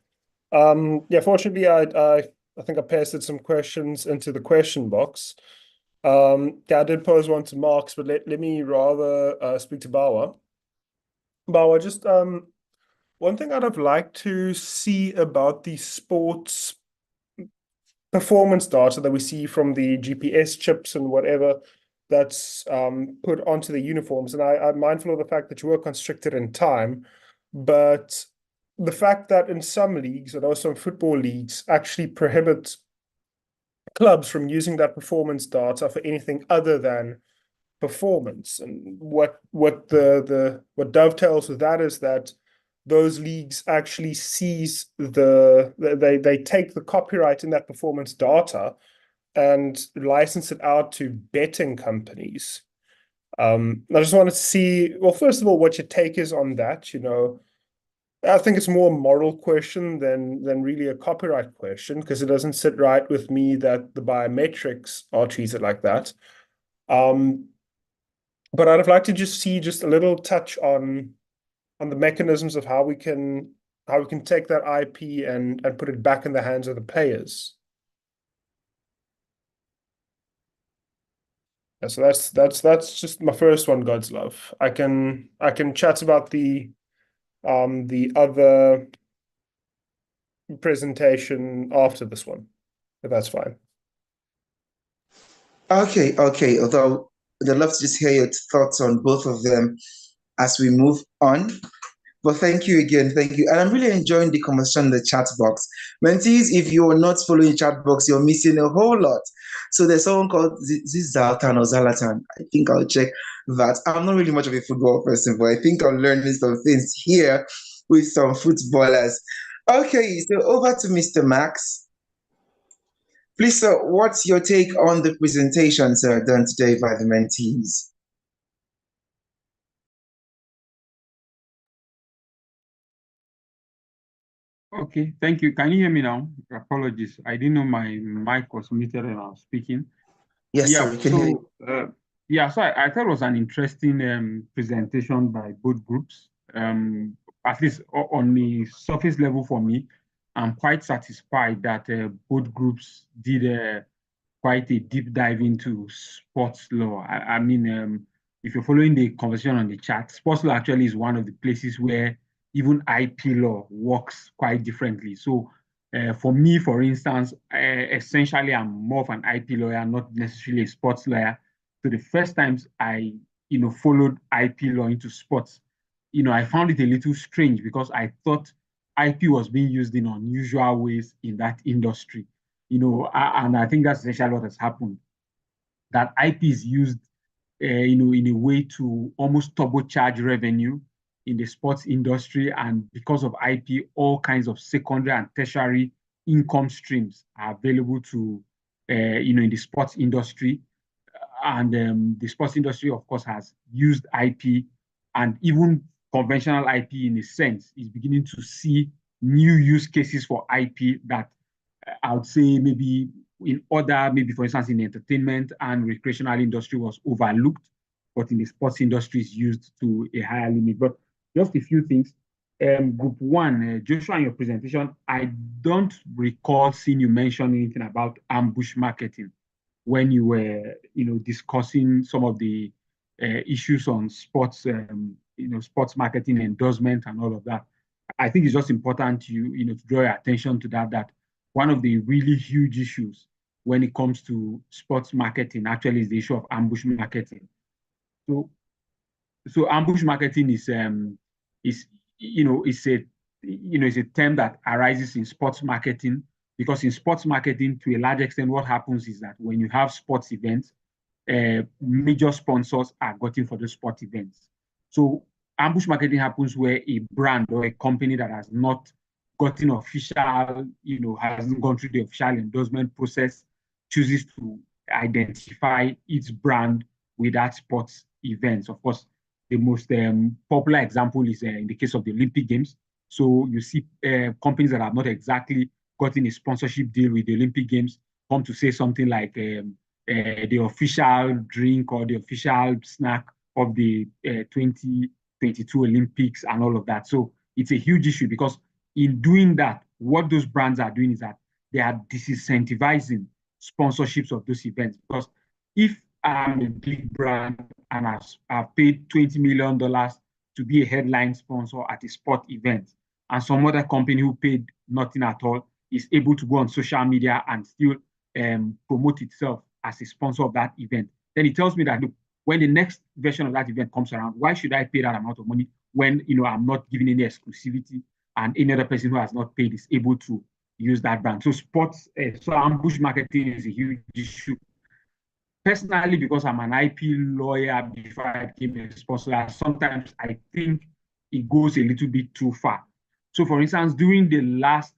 Yeah, fortunately, I think I pasted some questions into the question box. Yeah, I did pose one to Marks, but let me rather speak to Bawa. Bawa, just one thing I'd have liked to see about the sports performance data that we see from the GPS chips and whatever that's put onto the uniforms. And I'm mindful of the fact that you were constricted in time, but the fact that in some leagues, and also some football leagues, actually prohibit clubs from using that performance data for anything other than performance. And what dovetails with that is that those leagues actually seize they take the copyright in that performance data and license it out to betting companies. I just wanted to see, well, first of all, what your take is on that. I think it's more a moral question than really a copyright question, because it doesn't sit right with me that the biometrics are treated like that. But I'd have liked to just see just a little touch on the mechanisms of how we can take that IP and put it back in the hands of the players. Yeah, so that's just my first one, God's love. I can chat about the other presentation after this one, if that's fine. Okay. Although I'd love to just hear your thoughts on both of them as we move on. But thank you again. Thank you. And I'm really enjoying the conversation in the chat box. Mentees, if you're not following chat box, you're missing a whole lot. So there's someone called Zaltan or Zalatan. I think I'll check that. I'm not really much of a football person, but I think I'm learning some things here with some footballers. Okay, so over to Mr. Max. Please, sir, what's your take on the presentation, sir, done today by the mentees? Okay, thank you. Can you hear me now? Apologies. I didn't know my mic was muted and I was speaking. Yes, sir, we can hear you. So I thought it was an interesting presentation by both groups. At least on the surface level for me, I'm quite satisfied that both groups did quite a deep dive into sports law. I mean, if you're following the conversation on the chat, sports law actually is one of the places where even IP law works quite differently. So for me, for instance, essentially I'm more of an IP lawyer, not necessarily a sports lawyer. So the first times I, followed IP law into sports, I found it a little strange because I thought IP was being used in unusual ways in that industry. And I think that's essentially what has happened. That IP is used, in a way to almost turbocharge revenue in the sports industry, and because of IP, all kinds of secondary and tertiary income streams are available to, in the sports industry. and the sports industry, of course, has used IP, and even conventional IP in a sense is beginning to see new use cases for IP that I would say maybe in other, maybe for instance, in entertainment and recreational industry was overlooked, but in the sports industry is used to a higher limit. But just a few things. Group one, Joshua, in your presentation, I don't recall seeing you mention anything about ambush marketing when you were, discussing some of the issues on sports, sports marketing endorsement and all of that. I think it's just important to draw your attention to that one of the really huge issues when it comes to sports marketing actually is the issue of ambush marketing. So ambush marketing is it's a term that arises in sports marketing, because in sports marketing, to a large extent, what happens is that when you have sports events, major sponsors are gotten for those sport events. So ambush marketing happens where a brand or a company that has not gotten official, hasn't gone through the official endorsement process, chooses to identify its brand with that sports events. Of course, the most popular example is in the case of the Olympic Games. So you see companies that have not exactly gotten a sponsorship deal with the Olympic Games come to say something like the official drink or the official snack of the 2022 Olympics and all of that. So it's a huge issue, because in doing that, what those brands are doing is that they are disincentivizing sponsorships of those events. Because if I'm a big brand and I've paid $20 million to be a headline sponsor at a sport event, and some other company who paid nothing at all is able to go on social media and still promote itself as a sponsor of that event, then it tells me that, look, when the next version of that event comes around, why should I pay that amount of money when I'm not giving any exclusivity and any other person who has not paid is able to use that brand? So so ambush marketing is a huge issue. Personally, because I'm an IP lawyer before I became a sponsor, sometimes I think it goes a little bit too far. So, for instance, during the last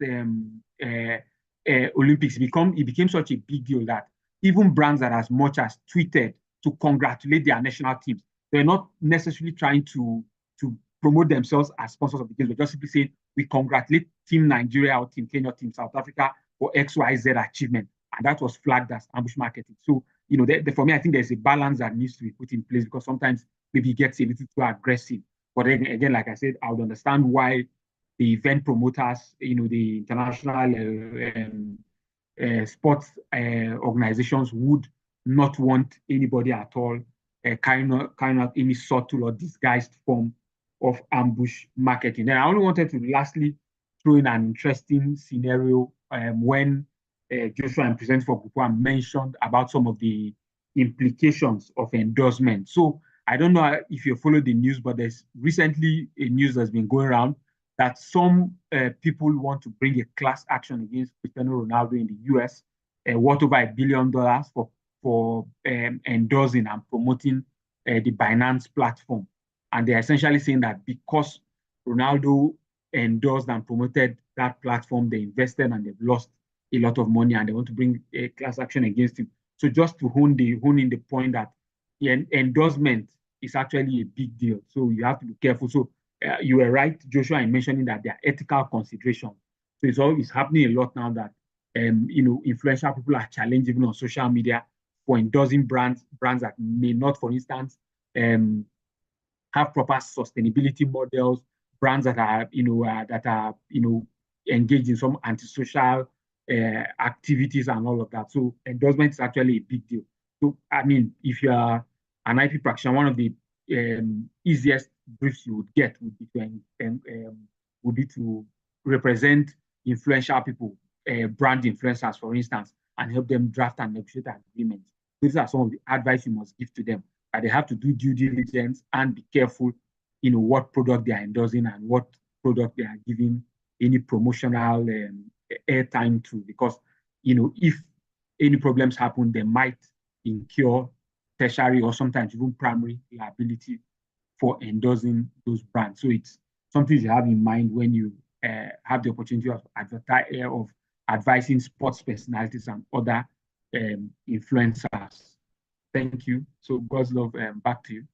Olympics, it became such a big deal that even brands that as much as tweeted to congratulate their national teams, they're not necessarily trying to promote themselves as sponsors of the games, but just simply saying, we congratulate Team Nigeria or Team Kenya, Team South Africa for XYZ achievement. And that was flagged as ambush marketing. So, for me, I think there's a balance that needs to be put in place, because sometimes maybe it gets a little too aggressive. But then again, like I said, I would understand why the event promoters, the international sports organizations would not want anybody at all carrying out any subtle or disguised form of ambush marketing. And I only wanted to lastly throw in an interesting scenario when Joshua and Present for Group One mentioned about some of the implications of endorsement. So I don't know if you follow the news, but there's recently a news that's been going around that some people want to bring a class action against Cristiano Ronaldo in the US, worth over $1 billion for endorsing and promoting the Binance platform. And they're essentially saying that because Ronaldo endorsed and promoted that platform, they invested and they've lost a lot of money, and they want to bring a class action against him. So just to hone in the point that endorsement is actually a big deal. So you have to be careful. So you were right, Joshua, in mentioning that there are ethical considerations. So it's happening a lot now that influential people are challenged even on social media for endorsing brands that may not, for instance, have proper sustainability models, brands that are engaged in some antisocial activities and all of that. So endorsement is actually a big deal. So I mean, if you are an IP practitioner, one of the easiest briefs you would get would be to represent influential people, brand influencers, for instance, and help them draft and negotiate agreements. These are some of the advice you must give to them. That they have to do due diligence and be careful, what product they are endorsing and what product they are giving any promotional airtime to, because if any problems happen, they might incur tertiary or sometimes even primary liability for endorsing those brands. So it's something you have in mind when you have the opportunity of advising sports personalities and other influencers. Thank you. So God's love, back to you.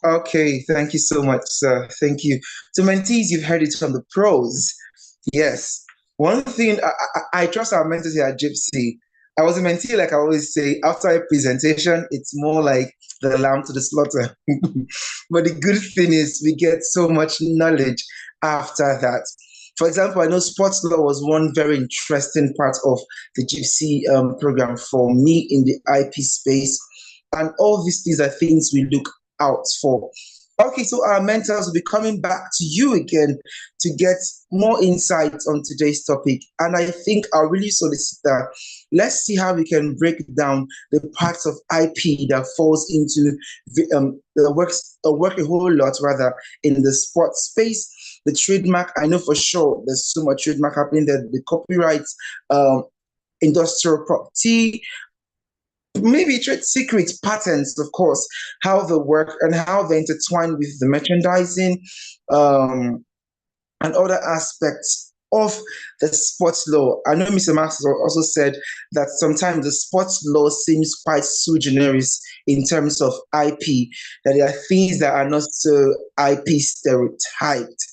Okay, thank you so much, sir. Thank you. So, mentees, you've heard it from the pros. Yes. One thing I trust our mentors here at Jiipcc. I was a mentee, like I always say, after a presentation, it's more like the lamb to the slaughter. But the good thing is we get so much knowledge after that. For example, I know sports law was one very interesting part of the Jiipcc program for me in the IP space. And all these things are things we look out for. Okay, so our mentors will be coming back to you again to get more insights on today's topic. And I think I'll really solicit that. Let's see how we can break down the parts of IP that falls into the work a whole lot rather in the sports space. The trademark, I know for sure there's so much trademark happening there. The copyrights, industrial property, maybe trade secrets, patents, of course, how they work and how they intertwine with the merchandising and other aspects of the sports law. I know Mr. Max also said that sometimes the sports law seems quite sui generis in terms of IP, that there are things that are not so IP stereotyped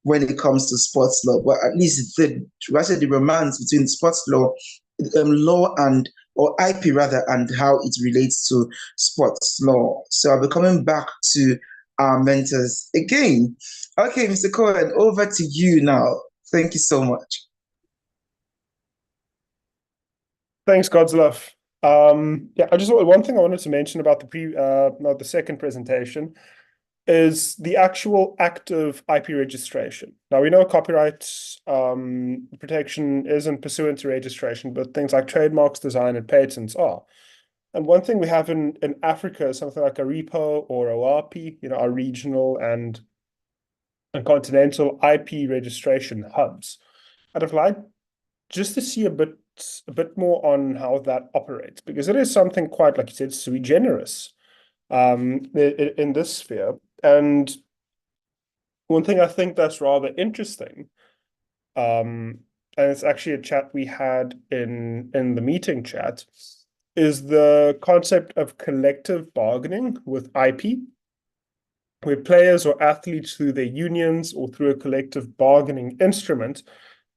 when it comes to sports law, but at least the romance between sports law and or IP rather, and how it relates to sports law. So I'll be coming back to our mentors again. Okay, Mr. Cohen, over to you now. Thank you so much. Thanks, God's love. Yeah, one thing I wanted to mention about the second presentation is the actual act of IP registration. Now, we know copyright protection isn't pursuant to registration, but things like trademarks, design, and patents are. And one thing we have in Africa is something like a repo or ORP, our regional and continental IP registration hubs. I'd have liked just to see a bit more on how that operates, because it is something quite, like you said, sui generis in this sphere. And one thing I think that's rather interesting, and it's actually a chat we had in the meeting chat, is the concept of collective bargaining with IP, where players or athletes through their unions or through a collective bargaining instrument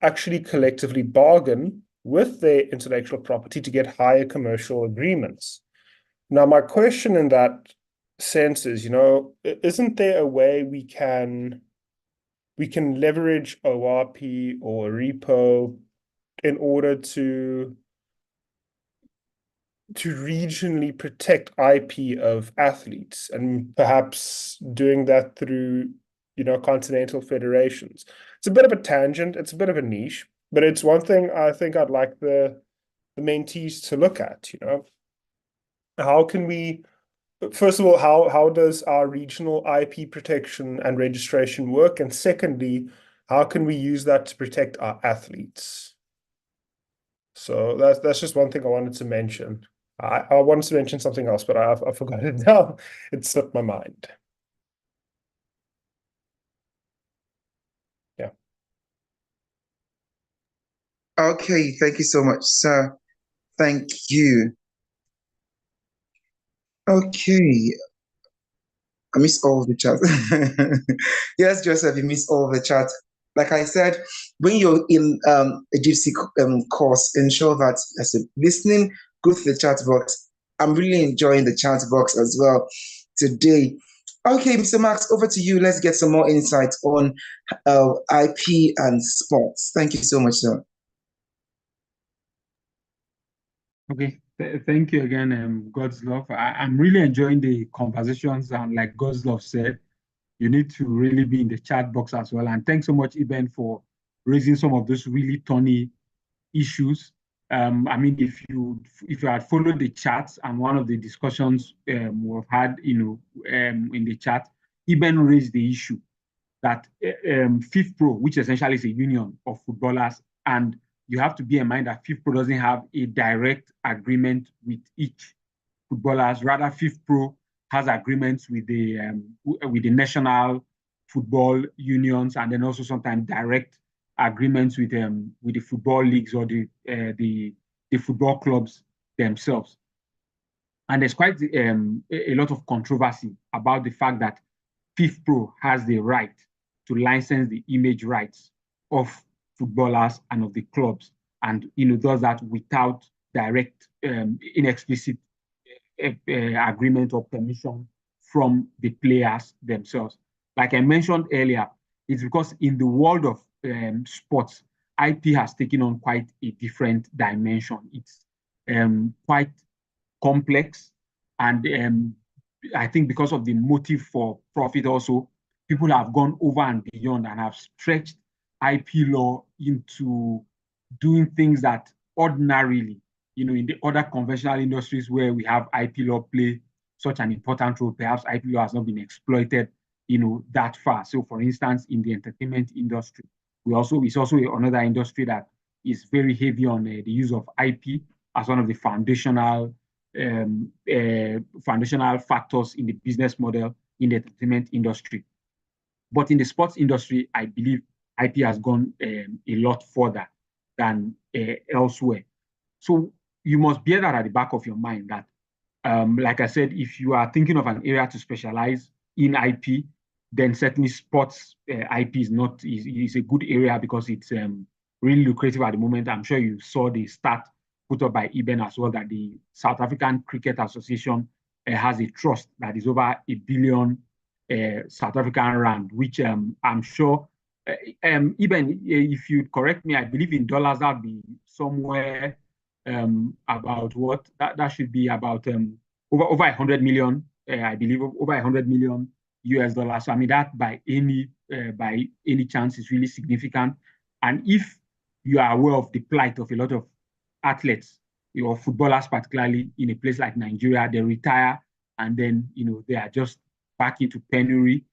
actually collectively bargain with their intellectual property to get higher commercial agreements. Now, my question in that sense is, isn't there a way we can leverage ORP or repo in order to regionally protect IP of athletes, and perhaps doing that through, continental federations? It's a bit of a tangent, it's a bit of a niche, but it's one thing I think I'd like the mentees to look at, How can we, first of all, how does our regional IP protection and registration work? And secondly, how can we use that to protect our athletes? So that's just one thing I wanted to mention. I wanted to mention something else, but I forgot it now. It slipped my mind. Yeah. Okay, thank you so much, sir. Thank you. Okay. I miss all of the chat. Yes, Joseph, you miss all of the chat. Like I said, when you're in a Jiipcc course, ensure that as a listening, go to the chat box. I'm really enjoying the chat box as well today. Okay, Mr. Max, over to you. Let's get some more insights on IP and sports. Thank you so much, sir. Okay, thank you again, God's love. I'm really enjoying the conversations, and like God's love said, you need to really be in the chat box as well. And thanks so much, Eben, for raising some of those really thorny issues. I mean, if you had followed the chats and one of the discussions we've had, in the chat, Eben raised the issue that FIFPro, which essentially is a union of footballers, and you have to bear in mind that FIFPro doesn't have a direct agreement with each footballers. Rather, FIFPro has agreements with the national football unions, and then also sometimes direct agreements with the football leagues or the football clubs themselves. And there's quite a lot of controversy about the fact that FIFPro has the right to license the image rights of footballers and of the clubs, and does that without direct, inexplicit agreement or permission from the players themselves. Like I mentioned earlier, it's because in the world of sports, IP has taken on quite a different dimension. It's quite complex, and I think because of the motive for profit also, people have gone over and beyond and have stretched IP law into doing things that ordinarily, in the other conventional industries where we have IP law play such an important role, perhaps IP law has not been exploited, that far. So for instance, in the entertainment industry, it's also another industry that is very heavy on the use of IP as one of the foundational factors in the business model in the entertainment industry. But in the sports industry, I believe IP has gone a lot further than elsewhere. So you must bear that at the back of your mind that, like I said, if you are thinking of an area to specialize in IP, then certainly sports IP is a good area because it's really lucrative at the moment. I'm sure you saw the stat put up by Eben as well, that the South African Cricket Association has a trust that is over $1 billion South African rand, which I'm sure, Eben, if you correct me, I believe in dollars that'd be somewhere about what that should be about over 100 million, I believe over 100 million US dollars. So I mean that by any chance is really significant. And if you are aware of the plight of a lot of athletes, or footballers particularly in a place like Nigeria, they retire and then they are just back into penury,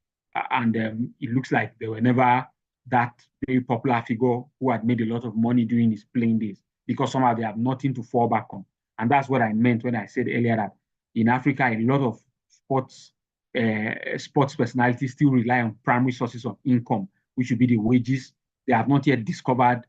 and it looks like they were never that very popular figure who had made a lot of money during his playing days, because somehow they have nothing to fall back on. And that's what I meant when I said earlier that in Africa, a lot of sports personalities still rely on primary sources of income, which would be the wages. They have not yet discovered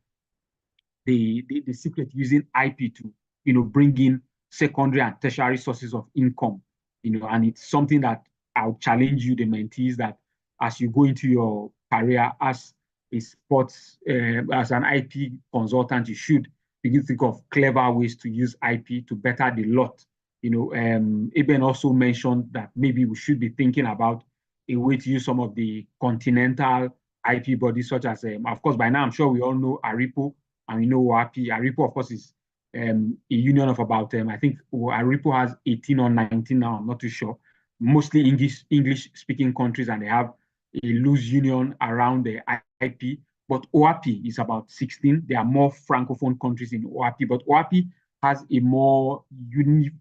the secret using IP to bring in secondary and tertiary sources of income. And it's something that I'll challenge you, the mentees, that as you go into your career as a sports as an IP consultant, you should begin to think of clever ways to use IP to better the lot. Eben also mentioned that maybe we should be thinking about a way to use some of the continental IP bodies, such as, of course, by now I'm sure we all know ARIPO and we know OAPI. ARIPO, of course, is a union of about, I think ARIPO has 18 or 19 now, I'm not too sure, mostly English-speaking countries, and they have a loose union around the IP. But OAPI is about 16. There are more Francophone countries in OAPI, but OAPI has a more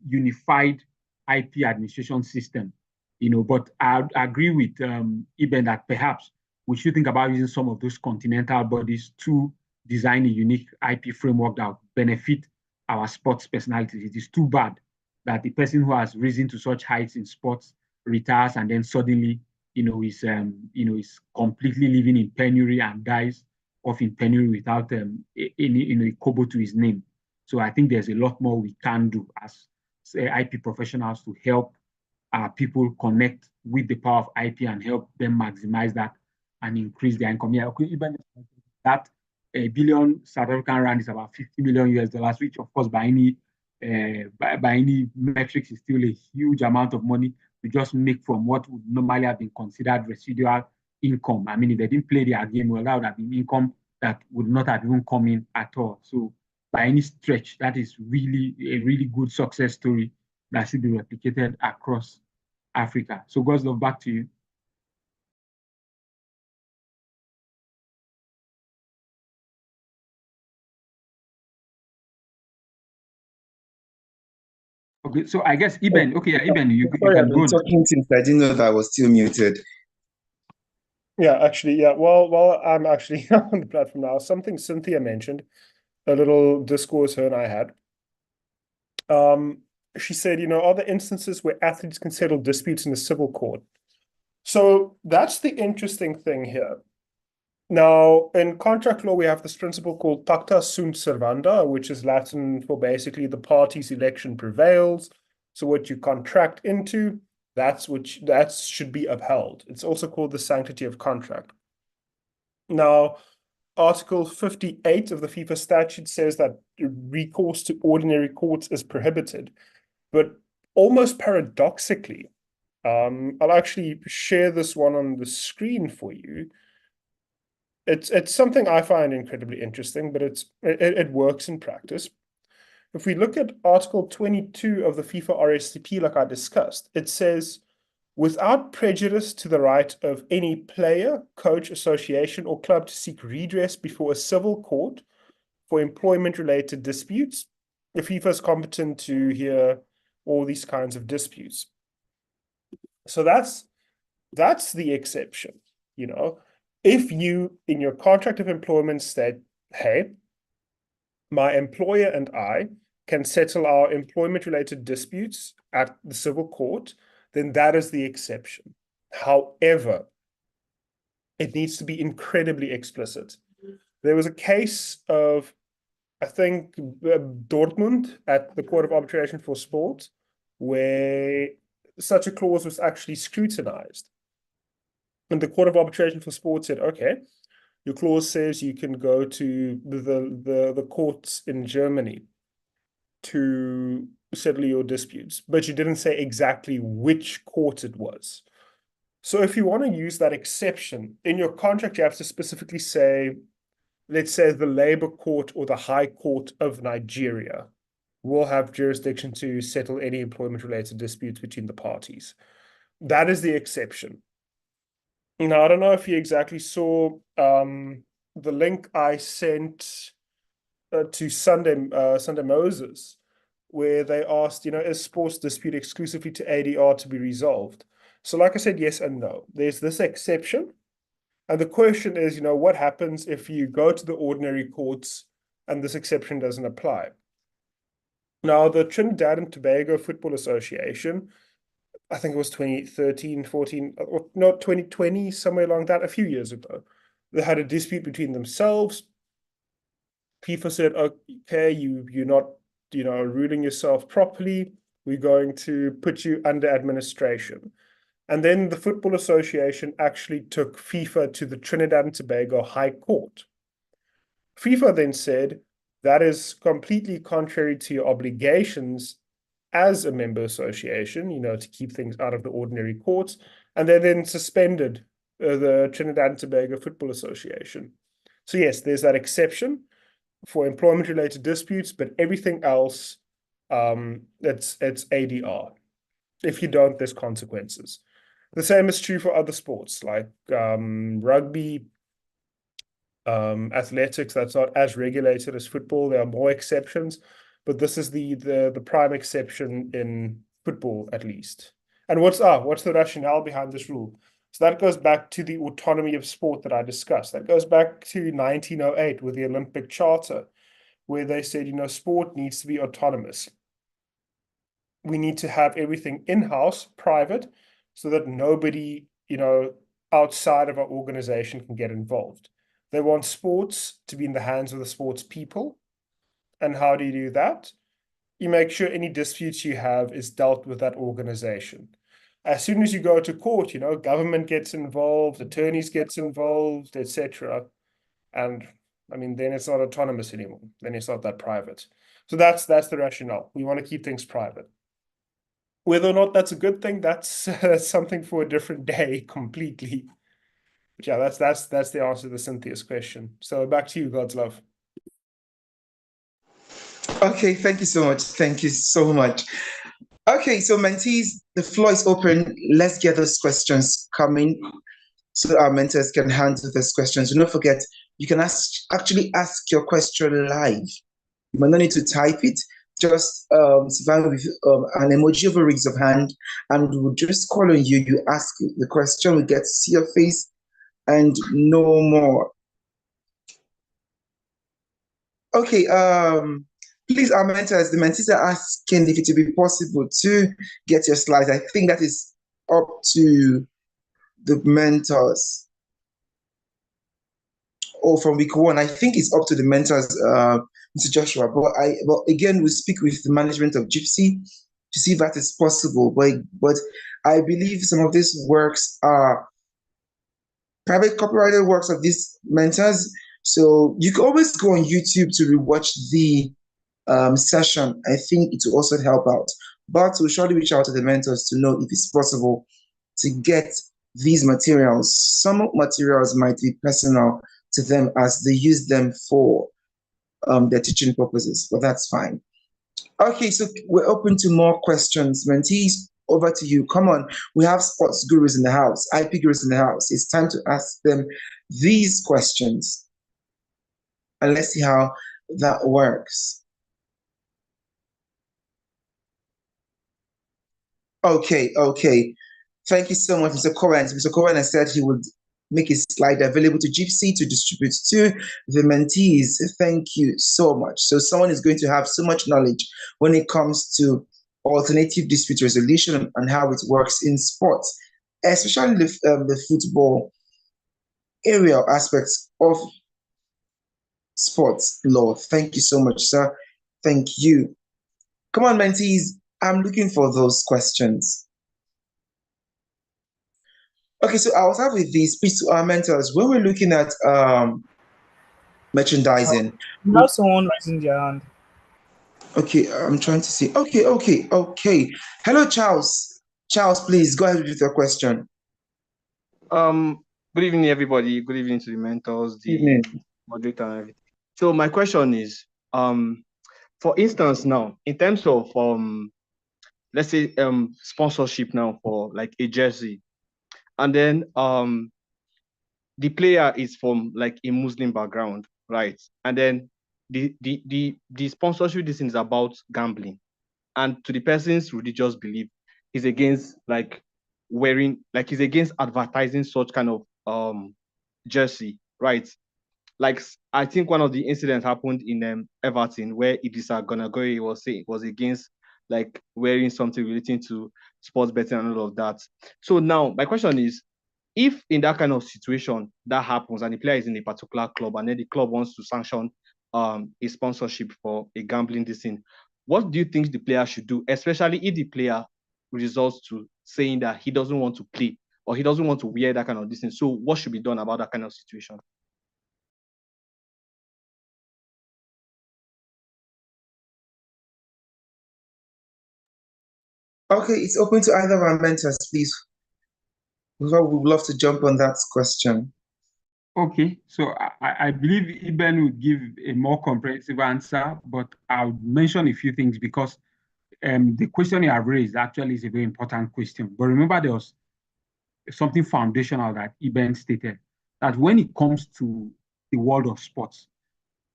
unified IP administration system. But I agree with Eben that perhaps we should think about using some of those continental bodies to design a unique IP framework that will benefit our sports personalities. It is too bad that the person who has risen to such heights in sports retires and then suddenly, is completely living in penury and dies off in penury without any a kobo to his name. So I think there's a lot more we can do as IP professionals to help people connect with the power of IP and help them maximize that and increase their income. Yeah, okay, even that $1 billion South African rand is about 50 million US dollars, which of course by any metrics is still a huge amount of money to just make from what would normally have been considered residual income. I mean, if they didn't play their game well, that would have been income that would not have even come in at all. So by any stretch, that is really a really good success story that should be replicated across Africa. So Goslow, back to you. Okay, so I guess Eben, Eben, you Sorry, can I've go been on. talking since I didn't know that I was still muted. Yeah, actually, yeah. Well, I'm actually on the platform now. Something Cynthia mentioned, a little discourse her and I had. She said, are there instances where athletes can settle disputes in a civil court? So that's the interesting thing here. Now, in contract law, we have this principle called pacta sunt servanda, which is Latin for basically the party's election prevails. So what you contract into, that should be upheld. It's also called the sanctity of contract. Now, Article 58 of the FIFA statute says that recourse to ordinary courts is prohibited, but almost paradoxically, I'll actually share this one on the screen for you. It's something I find incredibly interesting, but it works in practice. If we look at Article 22 of the FIFA RSCP, like I discussed, it says, without prejudice to the right of any player, coach, association, or club to seek redress before a civil court for employment-related disputes, the FIFA is competent to hear all these kinds of disputes. So that's the exception, you know. If you, in your contract of employment, state, hey, my employer and I can settle our employment-related disputes at the civil court, then that is the exception. However, it needs to be incredibly explicit. There was a case of, I think, Dortmund at the Court of Arbitration for Sport, where such a clause was actually scrutinized. And the Court of Arbitration for Sport said, okay, your clause says you can go to the courts in Germany to settle your disputes, but you didn't say exactly which court it was. So if you want to use that exception in your contract, you have to specifically say, let's say the Labor Court or the High Court of Nigeria will have jurisdiction to settle any employment-related disputes between the parties. That is the exception. Now, I don't know if you exactly saw the link I sent to Sunday Moses, where they asked, is sports dispute exclusively to ADR to be resolved? So like I said, yes and no. There's this exception. And the question is, what happens if you go to the ordinary courts and this exception doesn't apply? Now, the Trinidad and Tobago Football Association, I think it was 2013, 14, or not 2020, somewhere along that, a few years ago, they had a dispute between themselves. FIFA said, okay, you're not, ruling yourself properly. We're going to put you under administration. And then the Football Association actually took FIFA to the Trinidad and Tobago High Court. FIFA then said, that is completely contrary to your obligations as a member association, to keep things out of the ordinary courts. And they then suspended the Trinidad and Tobago Football Association. So yes, there's that exception for employment-related disputes, but everything else, it's ADR. If you don't, there's consequences. The same is true for other sports like rugby, athletics. That's not as regulated as football. There are more exceptions, but this is the prime exception in football, at least. And what's the rationale behind this rule? So that goes back to the autonomy of sport that I discussed. That goes back to 1908 with the Olympic Charter, where they said, sport needs to be autonomous. We need to have everything in-house, private, so that nobody, outside of our organization can get involved. They want sports to be in the hands of the sports people. And how do you do that? You make sure any disputes you have is dealt with that organization. As soon as you go to court, government gets involved, attorneys gets involved, etc. And then it's not autonomous anymore. Then it's not that private. So that's the rationale. We want to keep things private. Whether or not that's a good thing, that's something for a different day completely. But yeah, that's the answer to Cynthia's question. So back to you, God's love. Okay, thank you so much. Thank you so much. Okay, so mentees, the floor is open. Let's get those questions coming so our mentors can handle those questions. Don't forget, you can actually ask your question live. You might not need to type it. Just survive with an emoji of a raise of hand, and we'll just call on you. You ask the question, we get to see your face and no more. Okay, please, our mentors, the mentees are asking if it will be possible to get your slides. I think that is up to the mentors. or from week one. I think it's up to the mentors, Mr. Joshua. But again, we speak with the management of Jiipcc to see if that is possible. But I believe some of these works are private copyrighted works of these mentors. So you can always go on YouTube to rewatch the session. I think it will also help out. But we'll surely reach out to the mentors to know if it's possible to get these materials. Some materials might be personal to them as they use them for their teaching purposes, but that's fine. Okay, so we're open to more questions. Mentees, over to you. Come on, we have sports gurus in the house, IP gurus in the house. It's time to ask them these questions. And let's see how that works. Okay. Thank you so much, Mr. Cohen. Mr. Cohen has said he would make his slide available to Jiipcc to distribute to the mentees. Thank you so much. So someone is going to have so much knowledge when it comes to alternative dispute resolution and how it works in sports, especially the football area aspects of sports law. Thank you so much, sir. Thank you. Come on, mentees. I'm looking for those questions. Okay, so I'll start with these. Please, to our mentors, when we're looking at merchandising. You have someone raising their hand. Okay, I'm trying to see. Okay. Hello, Charles. Charles, please go ahead with your question. Good evening, everybody. Good evening to the mentors, the moderator, and everything. So my question is, for instance, now in terms of let's say sponsorship now for like a jersey, and then the player is from like a Muslim background, right? And then the sponsorship, this is about gambling, and to the person's religious belief is against like wearing, like he's against advertising such kind of jersey, right? Like I think one of the incidents happened in Everton where Idrissa Gonagori was against like wearing something relating to sports betting and all of that. So now my question is, if in that kind of situation that happens and the player is in a particular club and then the club wants to sanction a sponsorship for a gambling this thing, what do you think the player should do, especially if the player resorts to saying that he doesn't want to play or he doesn't want to wear that kind of this thing? So what should be done about that kind of situation? Okay, it's open to either of our mentors, please. We would love to jump on that question. Okay, so I believe Iben would give a more comprehensive answer, but I'll mention a few things because the question you have raised actually is a very important question. But remember, there was something foundational that Iben stated, that when it comes to the world of sports,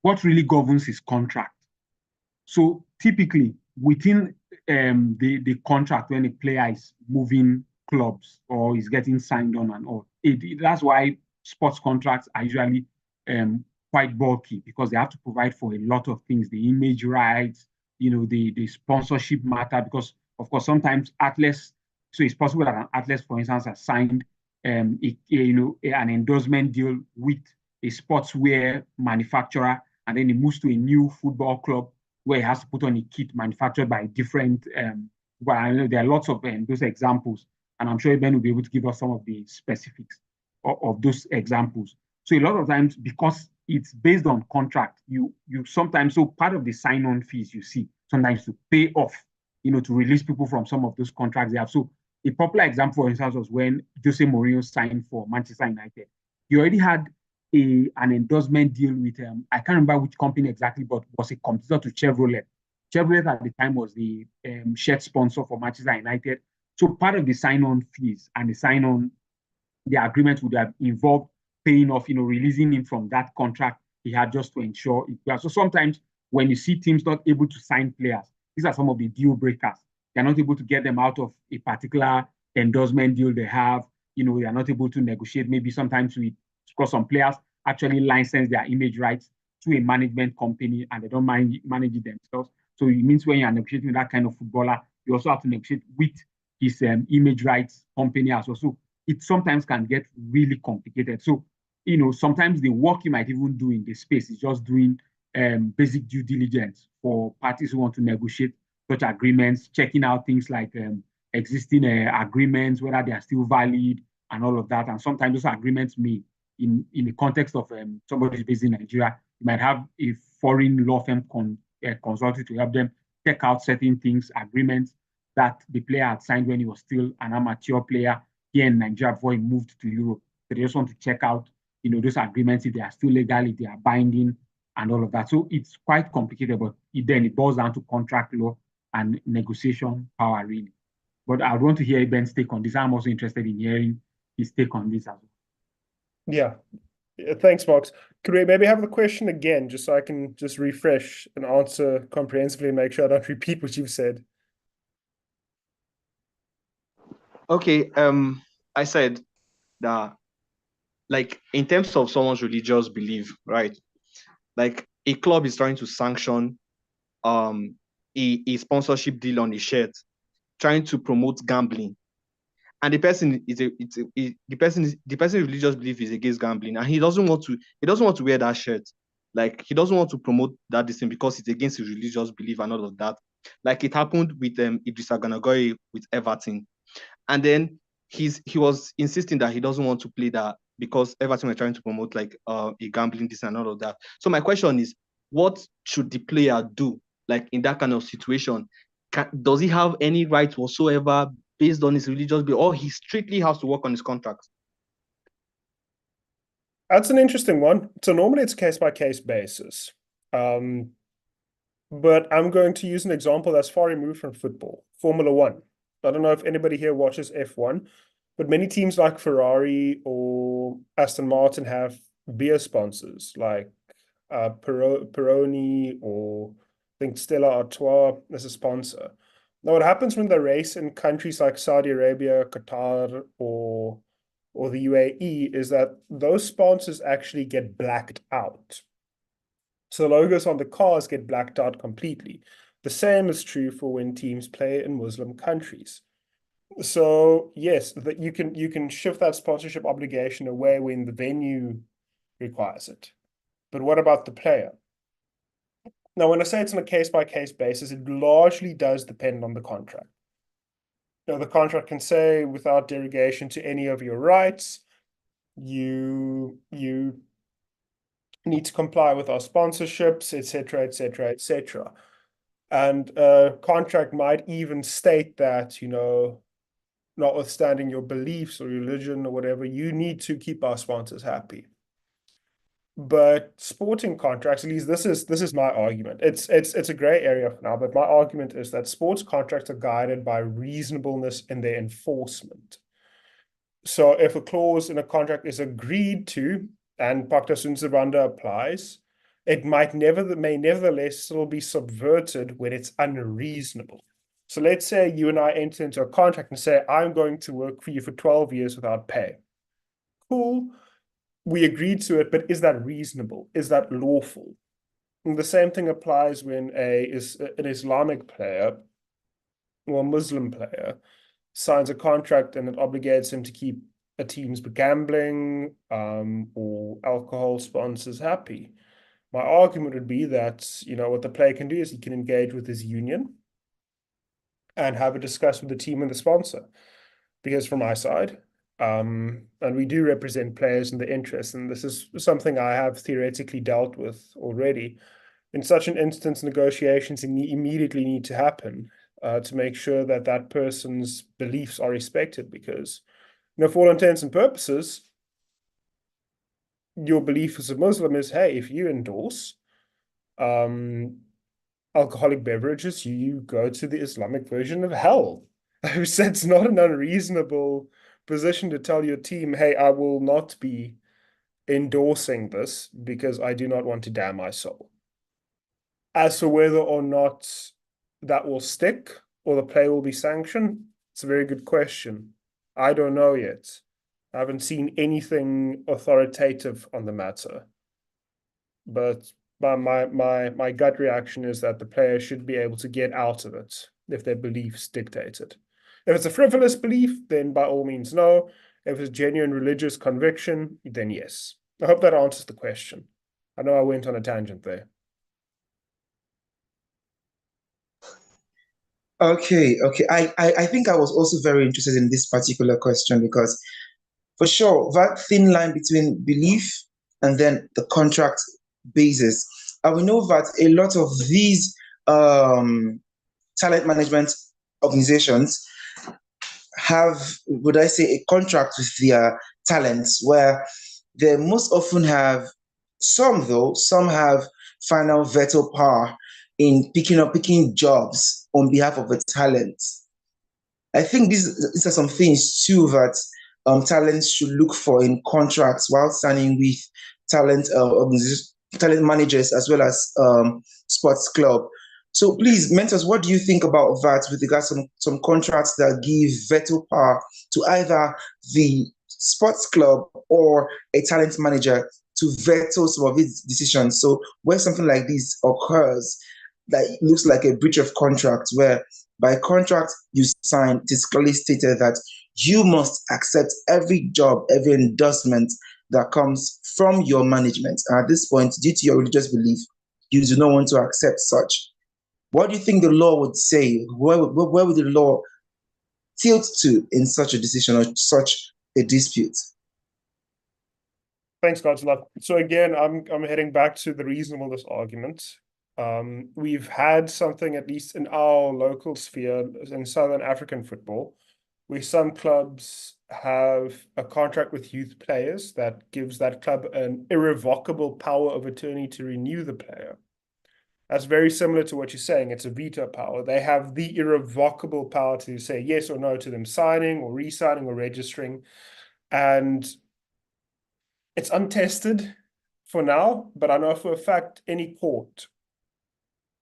what really governs is contract. So typically within the contract, when a player is moving clubs or is getting signed on and all, that's why sports contracts are usually quite bulky because they have to provide for a lot of things, the image rights, the sponsorship matter, because of course sometimes athletes, so it's possible that an athlete, for instance, has signed an endorsement deal with a sportswear manufacturer, and then he moves to a new football club where he has to put on a kit manufactured by different, well, I know there are lots of those examples, and I'm sure Ben will be able to give us some of the specifics of those examples. So a lot of times, because it's based on contract, you sometimes, so part of the sign-on fees you see, sometimes to pay off, to release people from some of those contracts they have. So a popular example, for instance, was when Jose Mourinho signed for Manchester United. He already had an endorsement deal with, I can't remember which company exactly, but was a competitor to Chevrolet. Chevrolet at the time was the shirt sponsor for Manchester United. So part of the sign-on fees and the agreement would have involved paying off, releasing him from that contract he had just to ensure it. So sometimes when you see teams not able to sign players, these are some of the deal breakers. They're not able to get them out of a particular endorsement deal they have. They are not able to negotiate maybe sometimes because some players actually license their image rights to a management company and they don't manage it themselves. So it means when you are negotiating with that kind of footballer, you also have to negotiate with his image rights company as well. So it sometimes can get really complicated. So sometimes the work you might even do in the space is just doing basic due diligence for parties who want to negotiate such agreements, checking out things like existing agreements, whether they are still valid and all of that. And sometimes those agreements may, in the context of somebody who's based in Nigeria, you might have a foreign law firm consulting to help them check out certain things, agreements that the player had signed when he was still an amateur player here in Nigeria before he moved to Europe. So they just want to check out, those agreements, if they are still legal, if they are binding, and all of that. So it's quite complicated, but then it boils down to contract law and negotiation power, really. But I want to hear Ben's take on this. I'm also interested in hearing his take on this as well. Yeah. Thanks, Marks. Could we maybe have the question again, just so I can just refresh and answer comprehensively and make sure I don't repeat what you've said? Okay. I said that, like, in terms of someone's religious belief, right? Like, a club is trying to sanction a sponsorship deal on a shirt, trying to promote gambling, and the person the person's religious belief is against gambling, and he doesn't want to wear that shirt. Like, he doesn't want to promote that thing because it's against his religious belief and all of that. Like, it happened with Idrissa Gana Gueye with Everton, and then he was insisting that he doesn't want to play that because Everton were trying to promote like a gambling this and all of that. So my question is, what should the player do, like, in that kind of situation? Does he have any rights whatsoever based on his religious belief, or he strictly has to work on his contract? That's an interesting one. So normally it's case-by-case basis. But I'm going to use an example that's far removed from football, Formula One. I don't know if anybody here watches F1, but many teams like Ferrari or Aston Martin have beer sponsors like Peroni, or I think Stella Artois as a sponsor. Now, what happens when they race in countries like Saudi Arabia, Qatar, or the UAE is that those sponsors actually get blacked out. So logos on the cars get blacked out completely. The same is true for when teams play in Muslim countries. So yes, that you can shift that sponsorship obligation away when the venue requires it. But what about the player? Now, when I say it's on a case-by-case basis, it largely does depend on the contract. The contract can say, without derogation to any of your rights, you need to comply with our sponsorships, etc., etc., etc. And a contract might even state that, notwithstanding your beliefs or religion or whatever, you need to keep our sponsors happy. But sporting contracts, at least this is my argument. It's a gray area for now, but my argument is that sports contracts are guided by reasonableness in their enforcement. So if a clause in a contract is agreed to and pacta sunt servanda applies, it may nevertheless still be subverted when it's unreasonable. So let's say you and I enter into a contract and say, I'm going to work for you for 12 years without pay. Cool. We agreed to it, but is that reasonable? Is that lawful? And the same thing applies when an Islamic player or a Muslim player signs a contract and it obligates him to keep a team's gambling or alcohol sponsors happy. My argument would be that, what the player can do is he can engage with his union and have a discussion with the team and the sponsor. Because from my side, and we do represent players in the interest, and this is something I have theoretically dealt with already. In such an instance, negotiations immediately need to happen to make sure that that person's beliefs are respected, because, for all intents and purposes, your belief as a Muslim is, hey, if you endorse alcoholic beverages, you go to the Islamic version of hell. So it's not an unreasonable position to tell your team, hey, I will not be endorsing this because I do not want to damn my soul. As for whether or not that will stick or the play will be sanctioned, it's a very good question. I don't know yet. I haven't seen anything authoritative on the matter. But my gut reaction is that the player should be able to get out of it if their beliefs dictate it. If it's a frivolous belief, then by all means, no. If it's genuine religious conviction, then yes. I hope that answers the question. I know I went on a tangent there. Okay. I think I was also very interested in this particular question because for sure, that thin line between belief and then the contract basis. And we know that a lot of these talent management organizations have, would I say, a contract with their talents where they most often have some have final veto power in picking jobs on behalf of the talent. I think these are some things too that talents should look for in contracts while signing with talent managers as well as sports club. So please, mentors, what do you think about that with regards to some contracts that give veto power to either the sports club or a talent manager to veto some of its decisions? So where something like this occurs, that looks like a breach of contract, where by contract you sign, it is clearly stated that you must accept every job, every endorsement that comes from your management. And at this point, due to your religious belief, you do not want to accept such. What do you think the law would say? Where would the law tilt to in such a decision or such a dispute? Thanks, Godzilla. So again, I'm heading back to the reasonableness argument. We've had something, at least in our local sphere in Southern African football, where some clubs have a contract with youth players that gives that club an irrevocable power of attorney to renew the player. That's very similar to what you're saying. It's a veto power. They have the irrevocable power to say yes or no to them signing or re-signing or registering. And it's untested for now, but I know for a fact any court,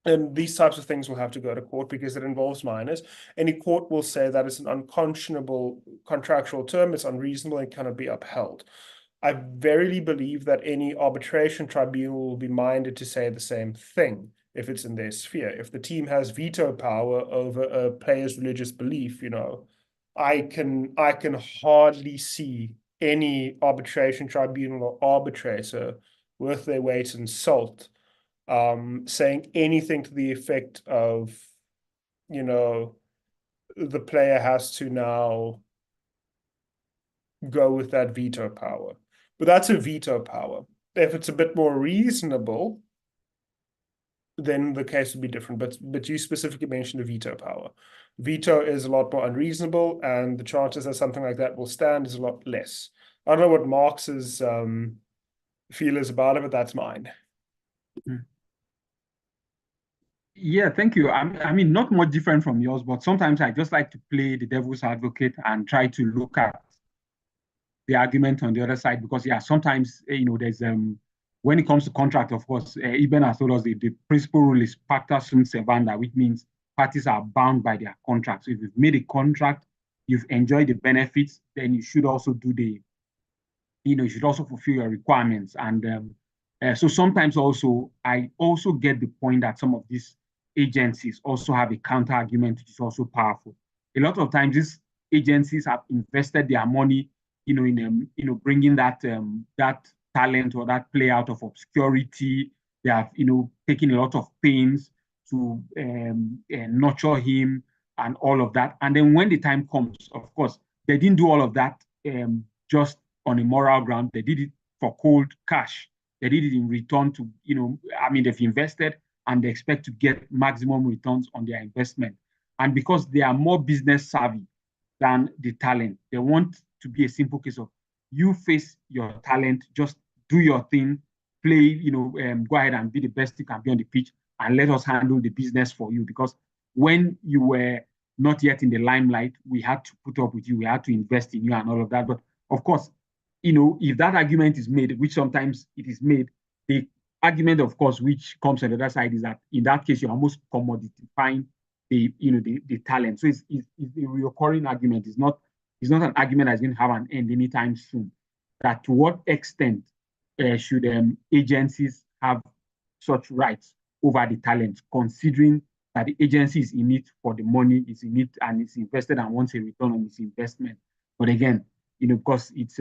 and these types of things will have to go to court because it involves minors. Any court will say that it's an unconscionable contractual term, it's unreasonable and cannot be upheld. I verily believe that any arbitration tribunal will be minded to say the same thing if it's in their sphere. If the team has veto power over a player's religious belief, I can hardly see any arbitration tribunal or arbitrator worth their weight in salt saying anything to the effect of, the player has to now go with that veto power. But that's a veto power. If it's a bit more reasonable, then the case would be different. But you specifically mentioned a veto power. Veto is a lot more unreasonable, and the chances that something like that will stand is a lot less. I don't know what Marx's feel is about it, but that's mine. Yeah, thank you. I mean, not much different from yours, but sometimes I just like to play the devil's advocate and try to look at the argument on the other side, because sometimes there's when it comes to contract, of course, Eben has told us the principal rule is pacta sunt servanda, which means parties are bound by their contract. So if you've made a contract, you've enjoyed the benefits, then you should also do you should also fulfill your requirements. And so sometimes also, I also get the point that some of these agencies also have a counter argument, which is also powerful. A lot of times, these agencies have invested their money, in bringing that talent or that player out of obscurity. They have, taken a lot of pains to nurture him and all of that. And then when the time comes, of course, they didn't do all of that just on a moral ground. They did it for cold cash. They did it in return to, they've invested and they expect to get maximum returns on their investment. And because they are more business savvy than the talent, they want to be a simple case of you face your talent, just do your thing, play, go ahead and be the best you can be on the pitch, and let us handle the business for you. Because when you were not yet in the limelight, we had to put up with you, we had to invest in you and all of that. But of course, if that argument is made, which sometimes it is made, the argument, of course, which comes on the other side is that in that case, you're almost commodifying the talent. So it's a recurring argument. It's not an argument that's going to have an end anytime soon. That to what extent should agencies have such rights over the talent, considering that the agency is in it for the money, is in it and it's invested and wants a return on its investment. But again, because it's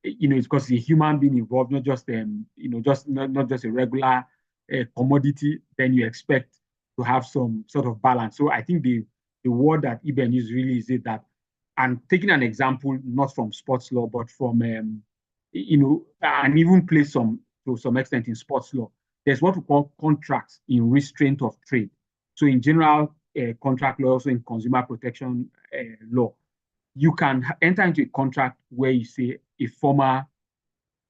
it's because a human being involved, not just not just a regular commodity. Then you expect to have some sort of balance. So I think the word that Iben used really is it that, and taking an example not from sports law but from and even place to some extent in sports law. There's what we call contracts in restraint of trade. So in general contract law, also in consumer protection law, you can enter into a contract where you say a former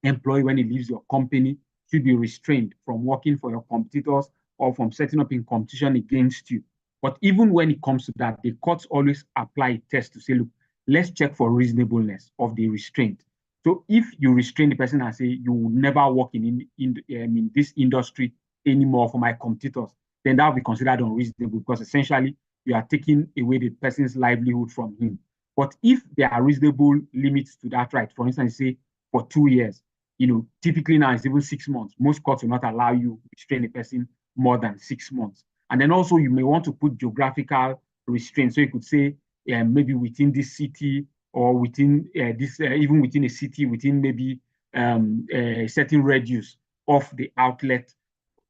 employee, when he leaves your company, should be restrained from working for your competitors or from setting up in competition against you. But even when it comes to that, the courts always apply a test to say, look, let's check for reasonableness of the restraint. So if you restrain the person and say, you will never work in this industry anymore for my competitors, then that will be considered unreasonable, because essentially you are taking away the person's livelihood from him. But if there are reasonable limits to that right, for instance, say for 2 years, typically now it's even 6 months. Most courts will not allow you to restrain a person more than 6 months. And then also you may want to put geographical restraints. So you could say maybe within this city, or within even within a city, within maybe a certain radius of the outlet,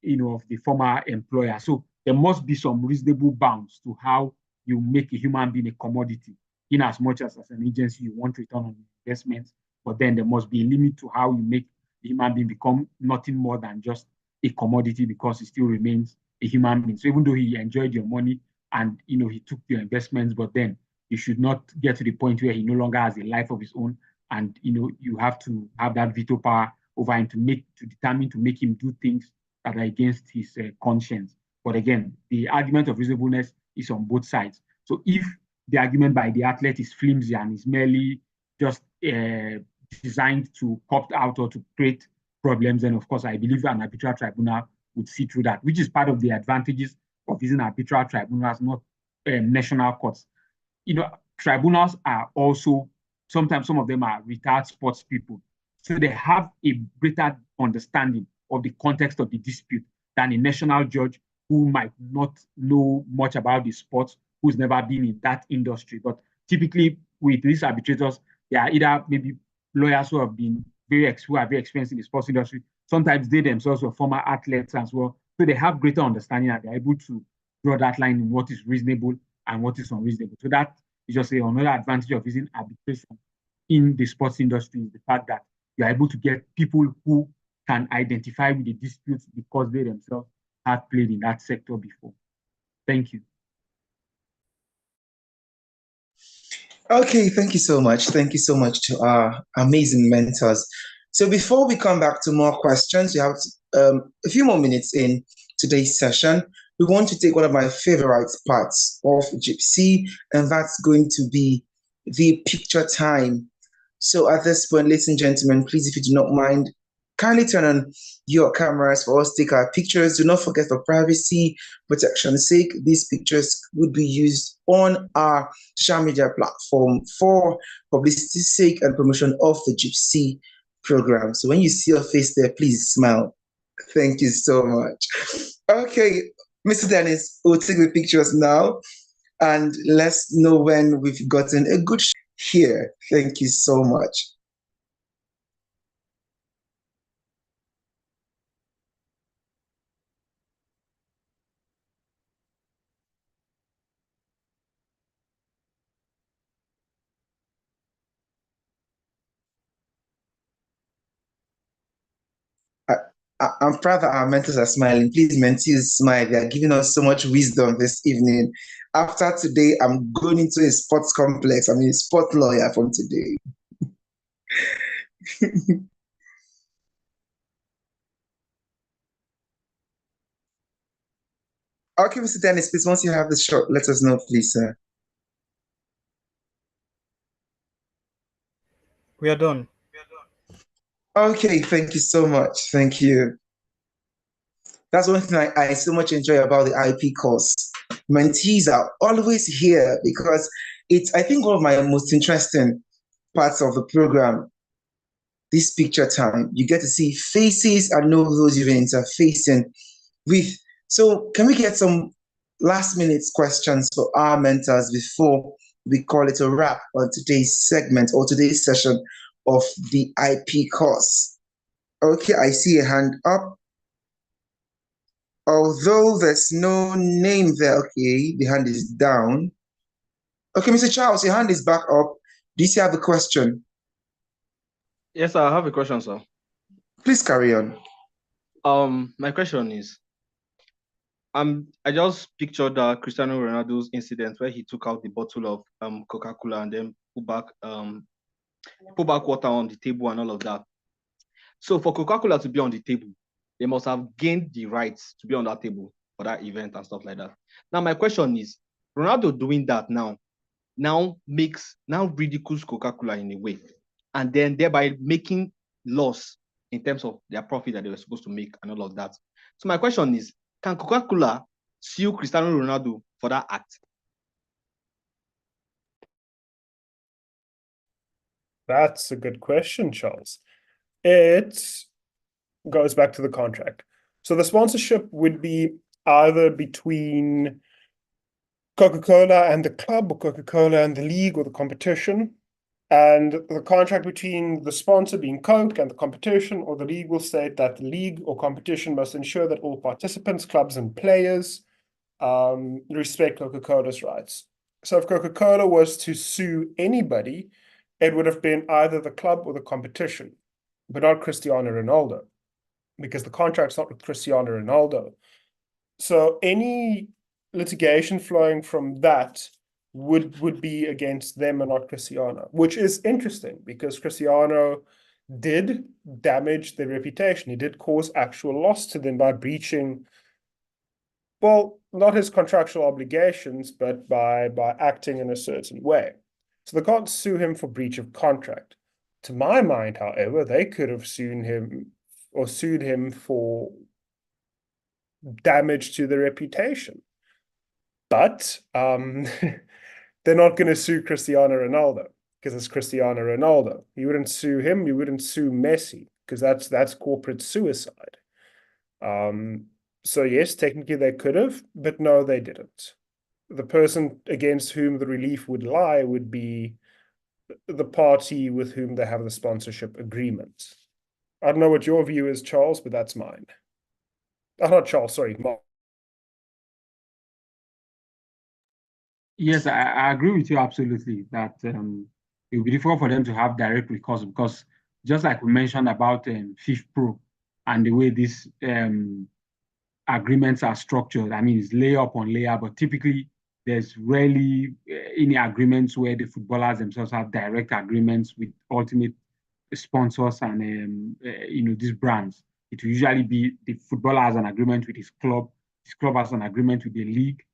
of the former employer. So there must be some reasonable bounds to how you make a human being a commodity, in as much as an agency you want return on investments. But then there must be a limit to how you make the human being become nothing more than just a commodity, because he still remains a human being. So even though he enjoyed your money and he took your investments, but then you should not get to the point where he no longer has a life of his own, and you have to have that veto power over him to make him do things that are against his conscience. But again, the argument of reasonableness is on both sides. So if the argument by the athlete is flimsy and is merely just designed to opt out or to create problems, then of course I believe an arbitral tribunal would see through that, which is part of the advantages of using arbitral tribunals, not national courts. Tribunals are also, sometimes some of them are retired sports people. So they have a greater understanding of the context of the dispute than a national judge who might not know much about the sport, who's never been in that industry. But typically with these arbitrators, they are either maybe lawyers who are very experienced in the sports industry. Sometimes they themselves were former athletes as well. So they have greater understanding, and they're able to draw that line in what is reasonable and what is unreasonable. So that is just another advantage of using arbitration in the sports industry, is the fact that you're able to get people who can identify with the disputes because they themselves have played in that sector before. Thank you. Okay, thank you so much. Thank you so much to our amazing mentors. So before we come back to more questions, we have a few more minutes in today's session. We want to take one of my favorite parts of Jiipcc, and that's going to be the picture time. So at this point, ladies and gentlemen, please, if you do not mind, kindly turn on your cameras for us to take our pictures. Do not forget, for privacy protection's sake, these pictures would be used on our social media platform for publicity's sake and promotion of the Jiipcc program. So when you see your face there, please smile. Thank you so much. Okay, Mr. Dennis, we'll take the pictures now, and let's know when we've gotten a good shot here. Thank you so much. I'm proud that our mentors are smiling. Please, mentees, smile. They are giving us so much wisdom this evening. After today, I'm going into a sports complex. I'm a sport lawyer from today. Okay, Mr. Dennis, please, once you have the shot, let us know, please, sir. We are done. Okay, thank you so much. Thank you. That's one thing I so much enjoy about the IP course. Mentees are always here because it's, I think, one of my most interesting parts of the program, this picture time. You get to see faces and know those you've been interfacing with. So can we get some last minute questions for our mentors before we call it a wrap on today's segment or today's session of the IP course? Okay, I see a hand up. Although there's no name there, okay, the hand is down. Okay, Mr. Charles, your hand is back up. Do you still have a question? Yes, I have a question, sir. Please carry on. My question is, I just pictured Cristiano Ronaldo's incident where he took out the bottle of Coca-Cola and then put back water on the table and all of that. So for Coca-Cola to be on the table, they must have gained the rights to be on that table for that event and stuff like that. Now my question is, Ronaldo doing that now ridicules Coca-Cola in a way, and then thereby making loss in terms of their profit that they were supposed to make and all of that. So my question is, can Coca-Cola sue Cristiano Ronaldo for that act? That's a good question, Charles. It goes back to the contract. So the sponsorship would be either between Coca-Cola and the club, or Coca-Cola and the league or the competition. And the contract between the sponsor being Coke and the competition or the league will state that the league or competition must ensure that all participants, clubs, and players respect Coca-Cola's rights. So if Coca-Cola was to sue anybody, it would have been either the club or the competition, but not Cristiano Ronaldo, because the contract's not with Cristiano Ronaldo. So any litigation flowing from that would be against them and not Cristiano, which is interesting because Cristiano did damage their reputation. He did cause actual loss to them by breaching, well, not his contractual obligations, but by acting in a certain way. So they can't sue him for breach of contract. To my mind, however, they could have sued him for damage to their reputation. But they're not going to sue Cristiano Ronaldo because it's Cristiano Ronaldo. You wouldn't sue him. You wouldn't sue Messi because that's corporate suicide. So yes, technically they could have, but no, they didn't. The person against whom the relief would lie would be the party with whom they have the sponsorship agreement. I don't know what your view is, Charles, but that's mine. Oh, not Charles, sorry, Mark. Yes, I agree with you absolutely that it will be difficult for them to have direct recourse because just like we mentioned about FIFA Pro and the way these agreements are structured, I mean, it's layer upon layer, but typically there's rarely any agreements where the footballers themselves have direct agreements with ultimate sponsors and these brands. It will usually be the footballer has an agreement with his club has an agreement with the league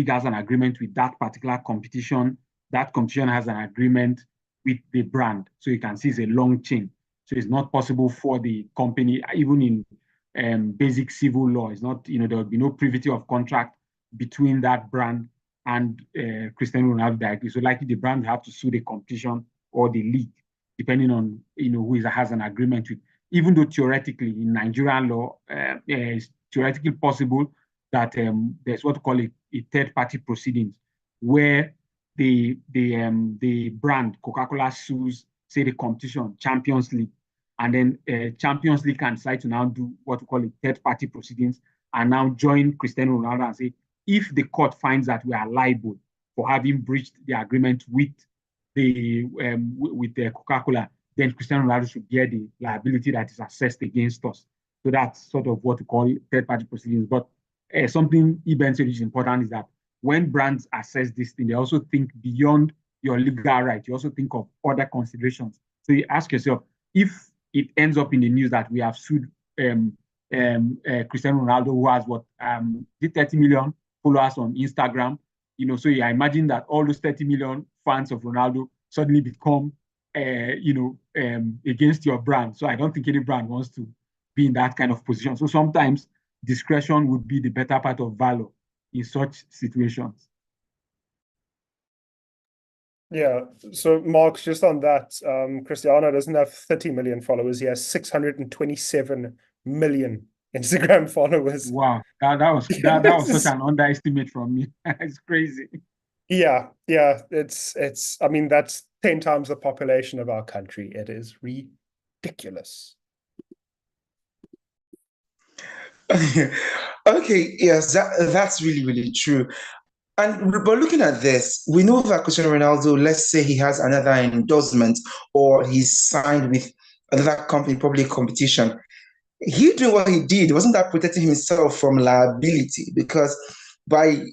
has an agreement with that particular competition, that competition has an agreement with the brand. So you can see it's a long chain. So it's not possible for the company, even in basic civil law, it's not, there will be no privity of contract between that brand and Cristiano Ronaldo directly. So likely the brand will have to sue the competition or the league, depending on who has an agreement with. Even though theoretically in Nigerian law, it's theoretically possible that there's what we call a third-party proceedings, where the brand Coca-Cola sues, say, the competition Champions League, and then Champions League can decide to now do what we call a third-party proceedings and now join Cristiano Ronaldo and say, if the court finds that we are liable for having breached the agreement with the Coca-Cola, then Cristiano Ronaldo should bear the liability that is assessed against us. So that's sort of what we call third-party proceedings. But something Eben said is important is that when brands assess this thing, they also think beyond your legal right. You also think of other considerations. So you ask yourself, if it ends up in the news that we have sued Cristiano Ronaldo, who has 30 million followers on Instagram, so I imagine that all those 30 million fans of Ronaldo suddenly become, against your brand. So I don't think any brand wants to be in that kind of position. So sometimes discretion would be the better part of valor in such situations. Yeah, so Mark, just on that, Cristiano doesn't have 30 million followers. He has 627 million Instagram followers. Wow, that was such an underestimate from me. It's crazy. Yeah, it's I mean that's 10 times the population of our country. It is ridiculous. Okay, yes, that's really, really true. But looking at this, we know that Cristiano Ronaldo, let's say he has another endorsement or he's signed with another company, probably competition. He doing what he did, wasn't that protecting himself from liability? Because by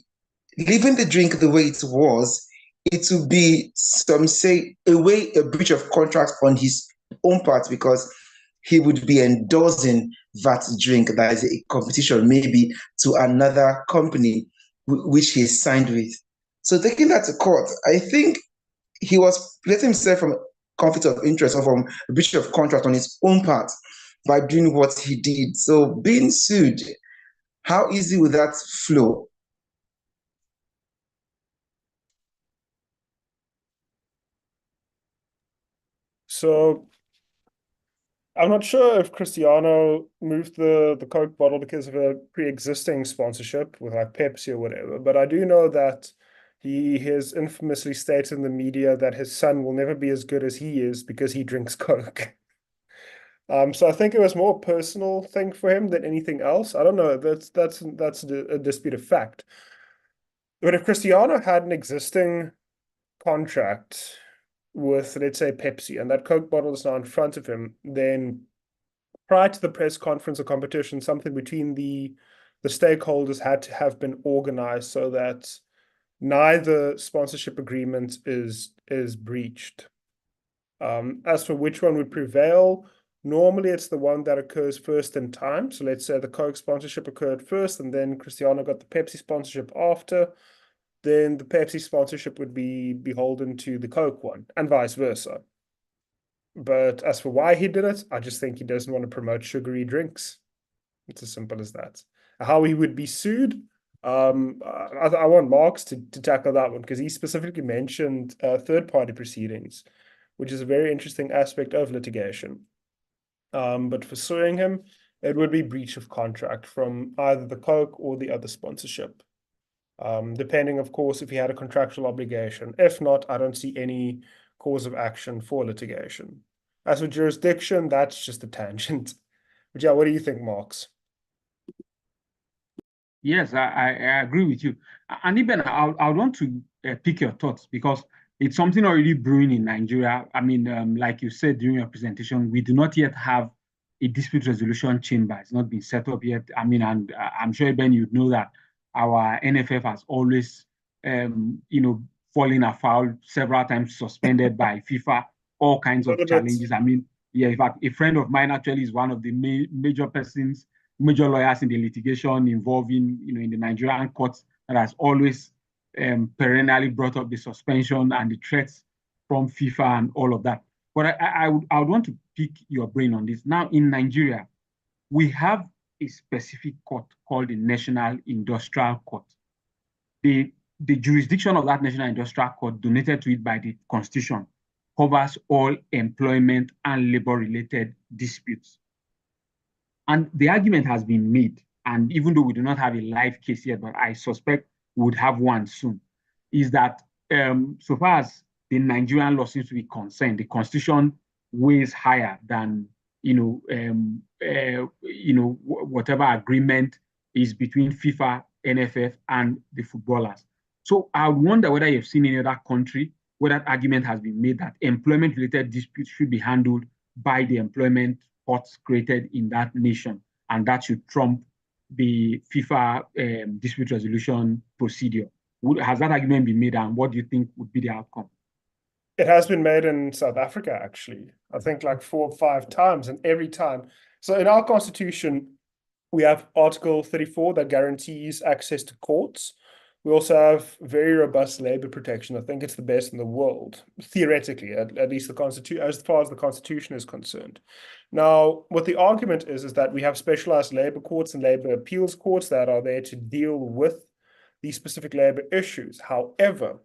leaving the drink the way it was, it would be, some say, a breach of contract on his own part, because he would be endorsing that drink that is a competition, maybe to another company which he signed with. So taking that to court, I think he was letting himself from conflict of interest or from a breach of contract on his own part by doing what he did. So being sued, how easy would that flow? So I'm not sure if Cristiano moved the Coke bottle because of a pre-existing sponsorship with like Pepsi or whatever, but I do know that he has infamously stated in the media that his son will never be as good as he is because he drinks Coke. So I think it was more a personal thing for him than anything else. I don't know. That's a disputed fact. But if Cristiano had an existing contract with, let's say, Pepsi, and that Coke bottle is now in front of him, then prior to the press conference or competition, something between the stakeholders had to have been organized so that neither sponsorship agreement is breached. As for which one would prevail, normally it's the one that occurs first in time. So let's say the Coke sponsorship occurred first, and then Cristiano got the Pepsi sponsorship after. Then the Pepsi sponsorship would be beholden to the Coke one, and vice versa. But as for why he did it, I just think he doesn't want to promote sugary drinks. It's as simple as that. How he would be sued, I want Marks to tackle that one because he specifically mentioned third-party proceedings, which is a very interesting aspect of litigation. But for suing him, it would be breach of contract from either the Coke or the other sponsorship. Depending, of course, if he had a contractual obligation. If not, I don't see any cause of action for litigation. As for jurisdiction, that's just a tangent. But yeah, what do you think, Marks? Yes, I agree with you. And even I want to pick your thoughts because it's something already brewing in Nigeria. I mean, like you said during your presentation, we do not yet have a dispute resolution chamber. It's not been set up yet. I mean, and I'm sure, Ben, you'd know that our NFF has always, fallen afoul several times, suspended by FIFA, all kinds of challenges. I mean, yeah, in fact, a friend of mine actually is one of the major lawyers in the litigation involving, in the Nigerian courts that has always perennially brought up the suspension and the threats from FIFA and all of that. But I would want to pick your brain on this. Now, in Nigeria, we have a specific court called the National Industrial Court. The jurisdiction of that National Industrial Court, donated to it by the Constitution, covers all employment and labor-related disputes. And the argument has been made, and even though we do not have a live case yet, but I suspect we would have one soon, is that so far as the Nigerian law seems to be concerned, the Constitution weighs higher than whatever agreement is between FIFA, NFF, and the footballers. So I wonder whether you've seen any other country where that argument has been made that employment-related disputes should be handled by the employment courts created in that nation, and that should trump the FIFA dispute resolution procedure. Has that argument been made, and what do you think would be the outcome? It has been made in South Africa, actually. I think like 4 or 5 times, and every time. So in our constitution, we have Article 34 that guarantees access to courts. We also have very robust labor protection. I think it's the best in the world, theoretically, at least the Constitution, as far as the Constitution is concerned. Now, what the argument is that we have specialized labor courts and labor appeals courts that are there to deal with these specific labor issues. However,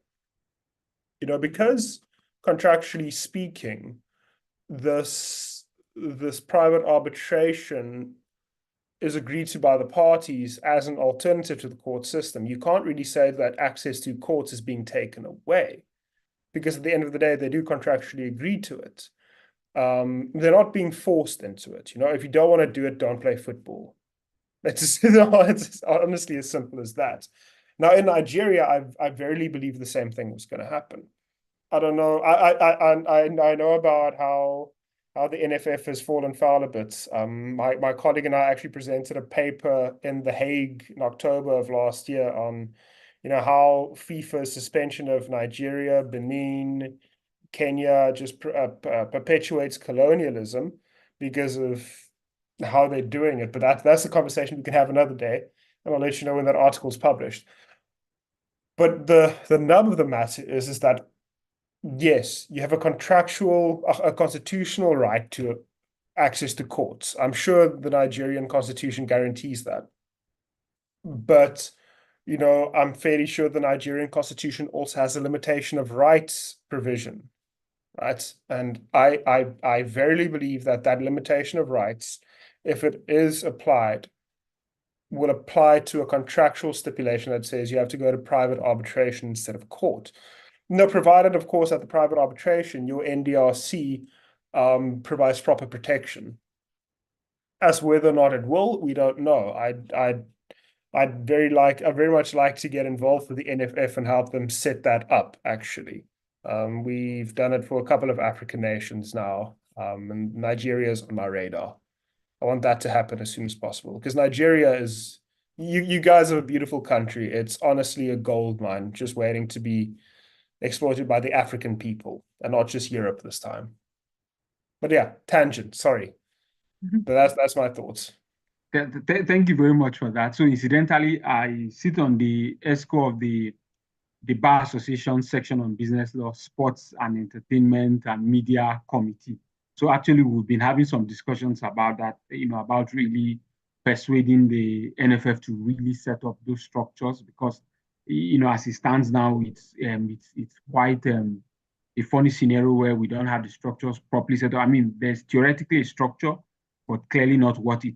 because contractually speaking, this private arbitration is agreed to by the parties as an alternative to the court system. You can't really say that access to courts is being taken away, because at the end of the day, they do contractually agree to it. They're not being forced into it. If you don't want to do it, don't play football. It's honestly as simple as that. Now, in Nigeria, I verily believe the same thing was going to happen. I don't know. I know about how the NFF has fallen foul a bit. My colleague and I actually presented a paper in The Hague in October of last year on, how FIFA's suspension of Nigeria, Benin, Kenya just perpetuates colonialism because of how they're doing it. But that's a conversation we can have another day, and I'll let you know when that article is published. But the nub of the matter is that yes, you have a constitutional right to access to courts. I'm sure the Nigerian constitution guarantees that. But, I'm fairly sure the Nigerian constitution also has a limitation of rights provision, right? And I verily believe that limitation of rights, if it is applied, will apply to a contractual stipulation that says you have to go to private arbitration instead of court. No, provided, of course, at the private arbitration, your NDRC provides proper protection. As whether or not it will, we don't know. I'd very much like to get involved with the NFF and help them set that up, actually. We've done it for a couple of African nations now, and Nigeria is on my radar. I want that to happen as soon as possible, because Nigeria is, you guys are a beautiful country. It's honestly a gold mine just waiting to be exploited by the African people and not just Europe this time. But yeah, tangent, sorry. But that's my thoughts. Thank you very much for that. So incidentally, I sit on the ESCO of the Bar Association section on business law, sports and entertainment and media committee. So actually, we've been having some discussions about that, about really persuading the NFF to really set up those structures, because, as it stands now, it's quite a funny scenario where we don't have the structures properly set up. I mean, there's theoretically a structure, but clearly not what it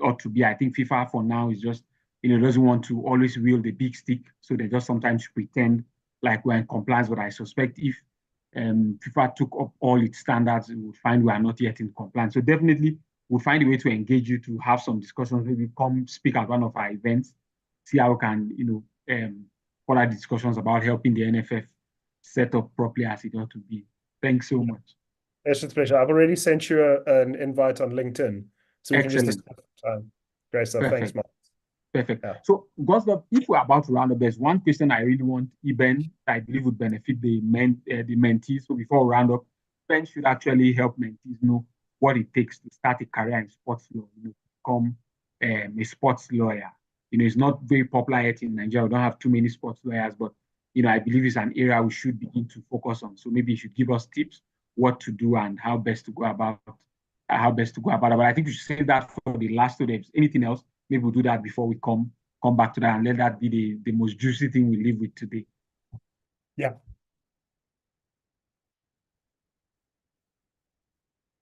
ought to be. I think FIFA for now is just, doesn't want to always wield the big stick, so they just sometimes pretend like we're in compliance. But I suspect if FIFA took up all its standards, it would find we are not yet in compliance. So definitely, we'll find a way to engage you to have some discussions. Maybe come speak at one of our events, see how we can, further discussions about helping the NFF set up properly as it ought to be. Thanks so much. It's a pleasure. I've already sent you an invite on LinkedIn, so we can just discuss time. Great stuff. Perfect. Thanks, Mark. Perfect. Yeah. So, Gustav, if we're about to round up, there's one question I really want Eben, I believe would benefit the mentees. So before we round up, Ben should actually help mentees know what it takes to start a career in sports law, become a sports lawyer. It's not very popular yet in Nigeria. We don't have too many sports lawyers, but I believe it's an area we should begin to focus on. So maybe you should give us tips what to do and how best to go about it. But I think we should save that for the last 2 days. Anything else? Maybe we'll do that before we come back to that, and let that be the most juicy thing we live with today. Yeah.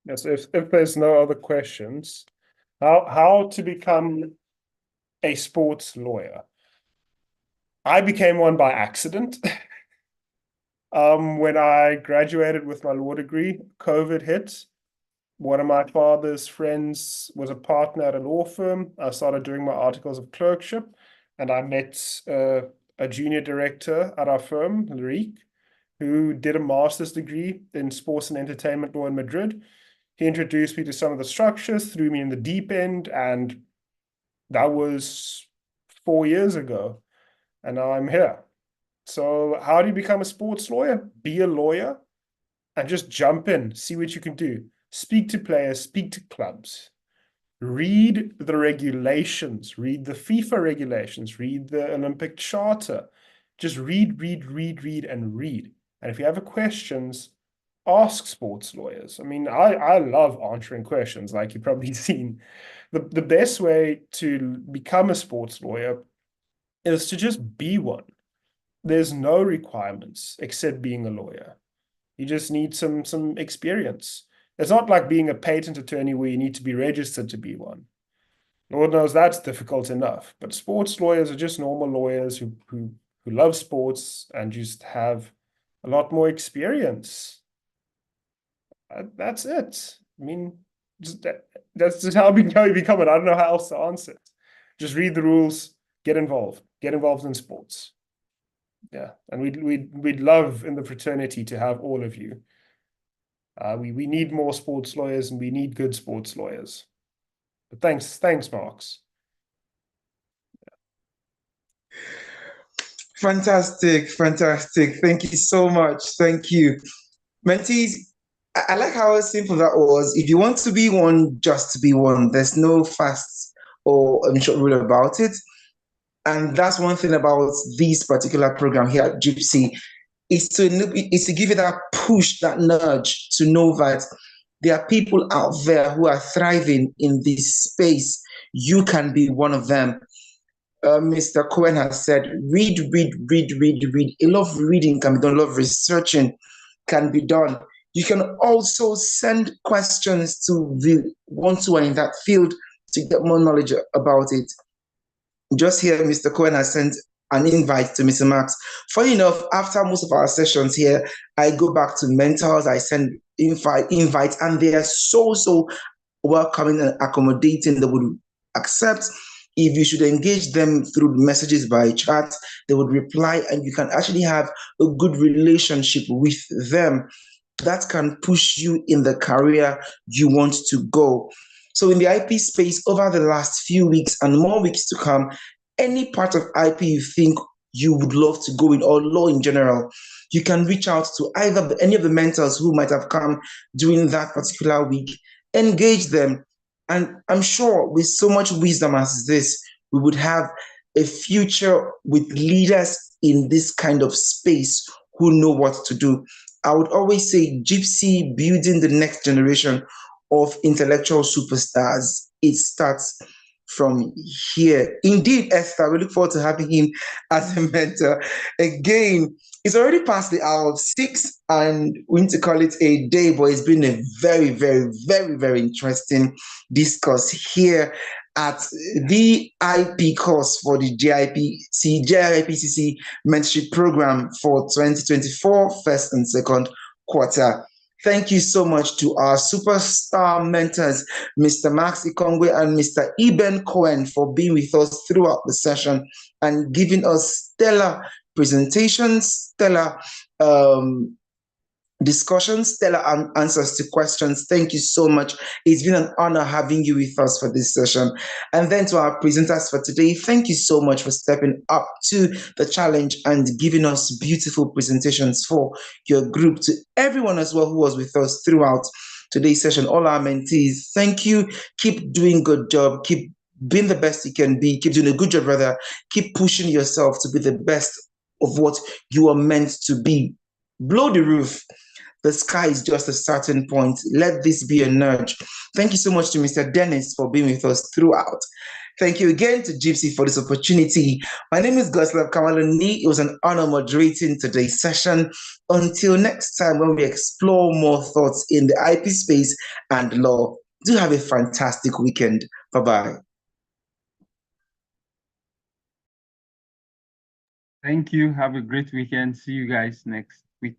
Yes. If there's no other questions, how to become a sports lawyer? I became one by accident. When I graduated with my law degree, COVID hit. One of my father's friends was a partner at a law firm. I started doing my articles of clerkship, and I met a junior director at our firm, Larique, who did a master's degree in sports and entertainment law in Madrid. He introduced me to some of the structures, threw me in the deep end, and that was 4 years ago. And now I'm here. So how do you become a sports lawyer? Be a lawyer and just jump in, see what you can do. Speak to players, speak to clubs. Read the regulations, read the FIFA regulations, read the Olympic Charter. Just read, and read. And if you have questions, ask sports lawyers. I mean, I love answering questions, like you've probably seen. The best way to become a sports lawyer is to just be one. There's no requirements except being a lawyer. You just need some experience. It's not like being a patent attorney where you need to be registered to be one. Lord knows that's difficult enough. But sports lawyers are just normal lawyers who love sports and just have a lot more experience. That's it. I mean, that's just how you become it. I don't know how else to answer it. Just read the rules, get involved in sports. Yeah, and we'd love in the fraternity to have all of you. We need more sports lawyers, and we need good sports lawyers. But thanks, Marks. Fantastic. Thank you so much. Thank you. Mentees, I like how simple that was. If you want to be one, just to be one. There's no fast or short rule about it. And that's one thing about this particular program here at Jiipcc, is to give you that push, that nudge to know that there are people out there who are thriving in this space. You can be one of them. Mr. Cohen has said, read. A lot of reading can be done, a lot of researching can be done. You can also send questions to the ones who are in that field to get more knowledge about it. Just here, Mr. Cohen has sent an invite to Mr. Max. Funny enough, after most of our sessions here, I go back to mentors, I send invites, and they are so welcoming and accommodating. They would accept. If you should engage them through messages by chat, they would reply, and you can actually have a good relationship with them that can push you in the career you want to go. So in the IP space, over the last few weeks and more weeks to come, any part of IP you think you would love to go in, or law in general, you can reach out to either any of the mentors who might have come during that particular week, engage them. And I'm sure with so much wisdom as this, we would have a future with leaders in this kind of space who know what to do. I would always say Jiipcc building the next generation of intellectual superstars. It starts from here. Indeed, Esther, we look forward to having him as a mentor. Again, it's already past the hour of 6, and we need to call it a day, but it's been a very interesting discourse here at the IP course for the JIPCC mentorship program for 2024, first and second quarter. Thank you so much to our superstar mentors, Mr. Max Ikongwe and Mr. Eben Cohen, for being with us throughout the session and giving us stellar presentations, stellar discussions, stellar answers to questions. Thank you so much. It's been an honor having you with us for this session. And then to our presenters for today, thank you so much for stepping up to the challenge and giving us beautiful presentations for your group. To everyone as well who was with us throughout today's session, all our mentees, thank you. Keep doing good job. Keep being the best you can be. Keep doing a good job, brother. Keep pushing yourself to be the best of what you are meant to be. Blow the roof. The sky is just a starting point. Let this be a nudge. Thank you so much to Mr. Dennis for being with us throughout. Thank you again to Jiipcc for this opportunity. My name is Goslav Kamalani. It was an honor moderating today's session. Until next time, when we explore more thoughts in the IP space and law, do have a fantastic weekend. Bye-bye. Thank you. Have a great weekend. See you guys next week.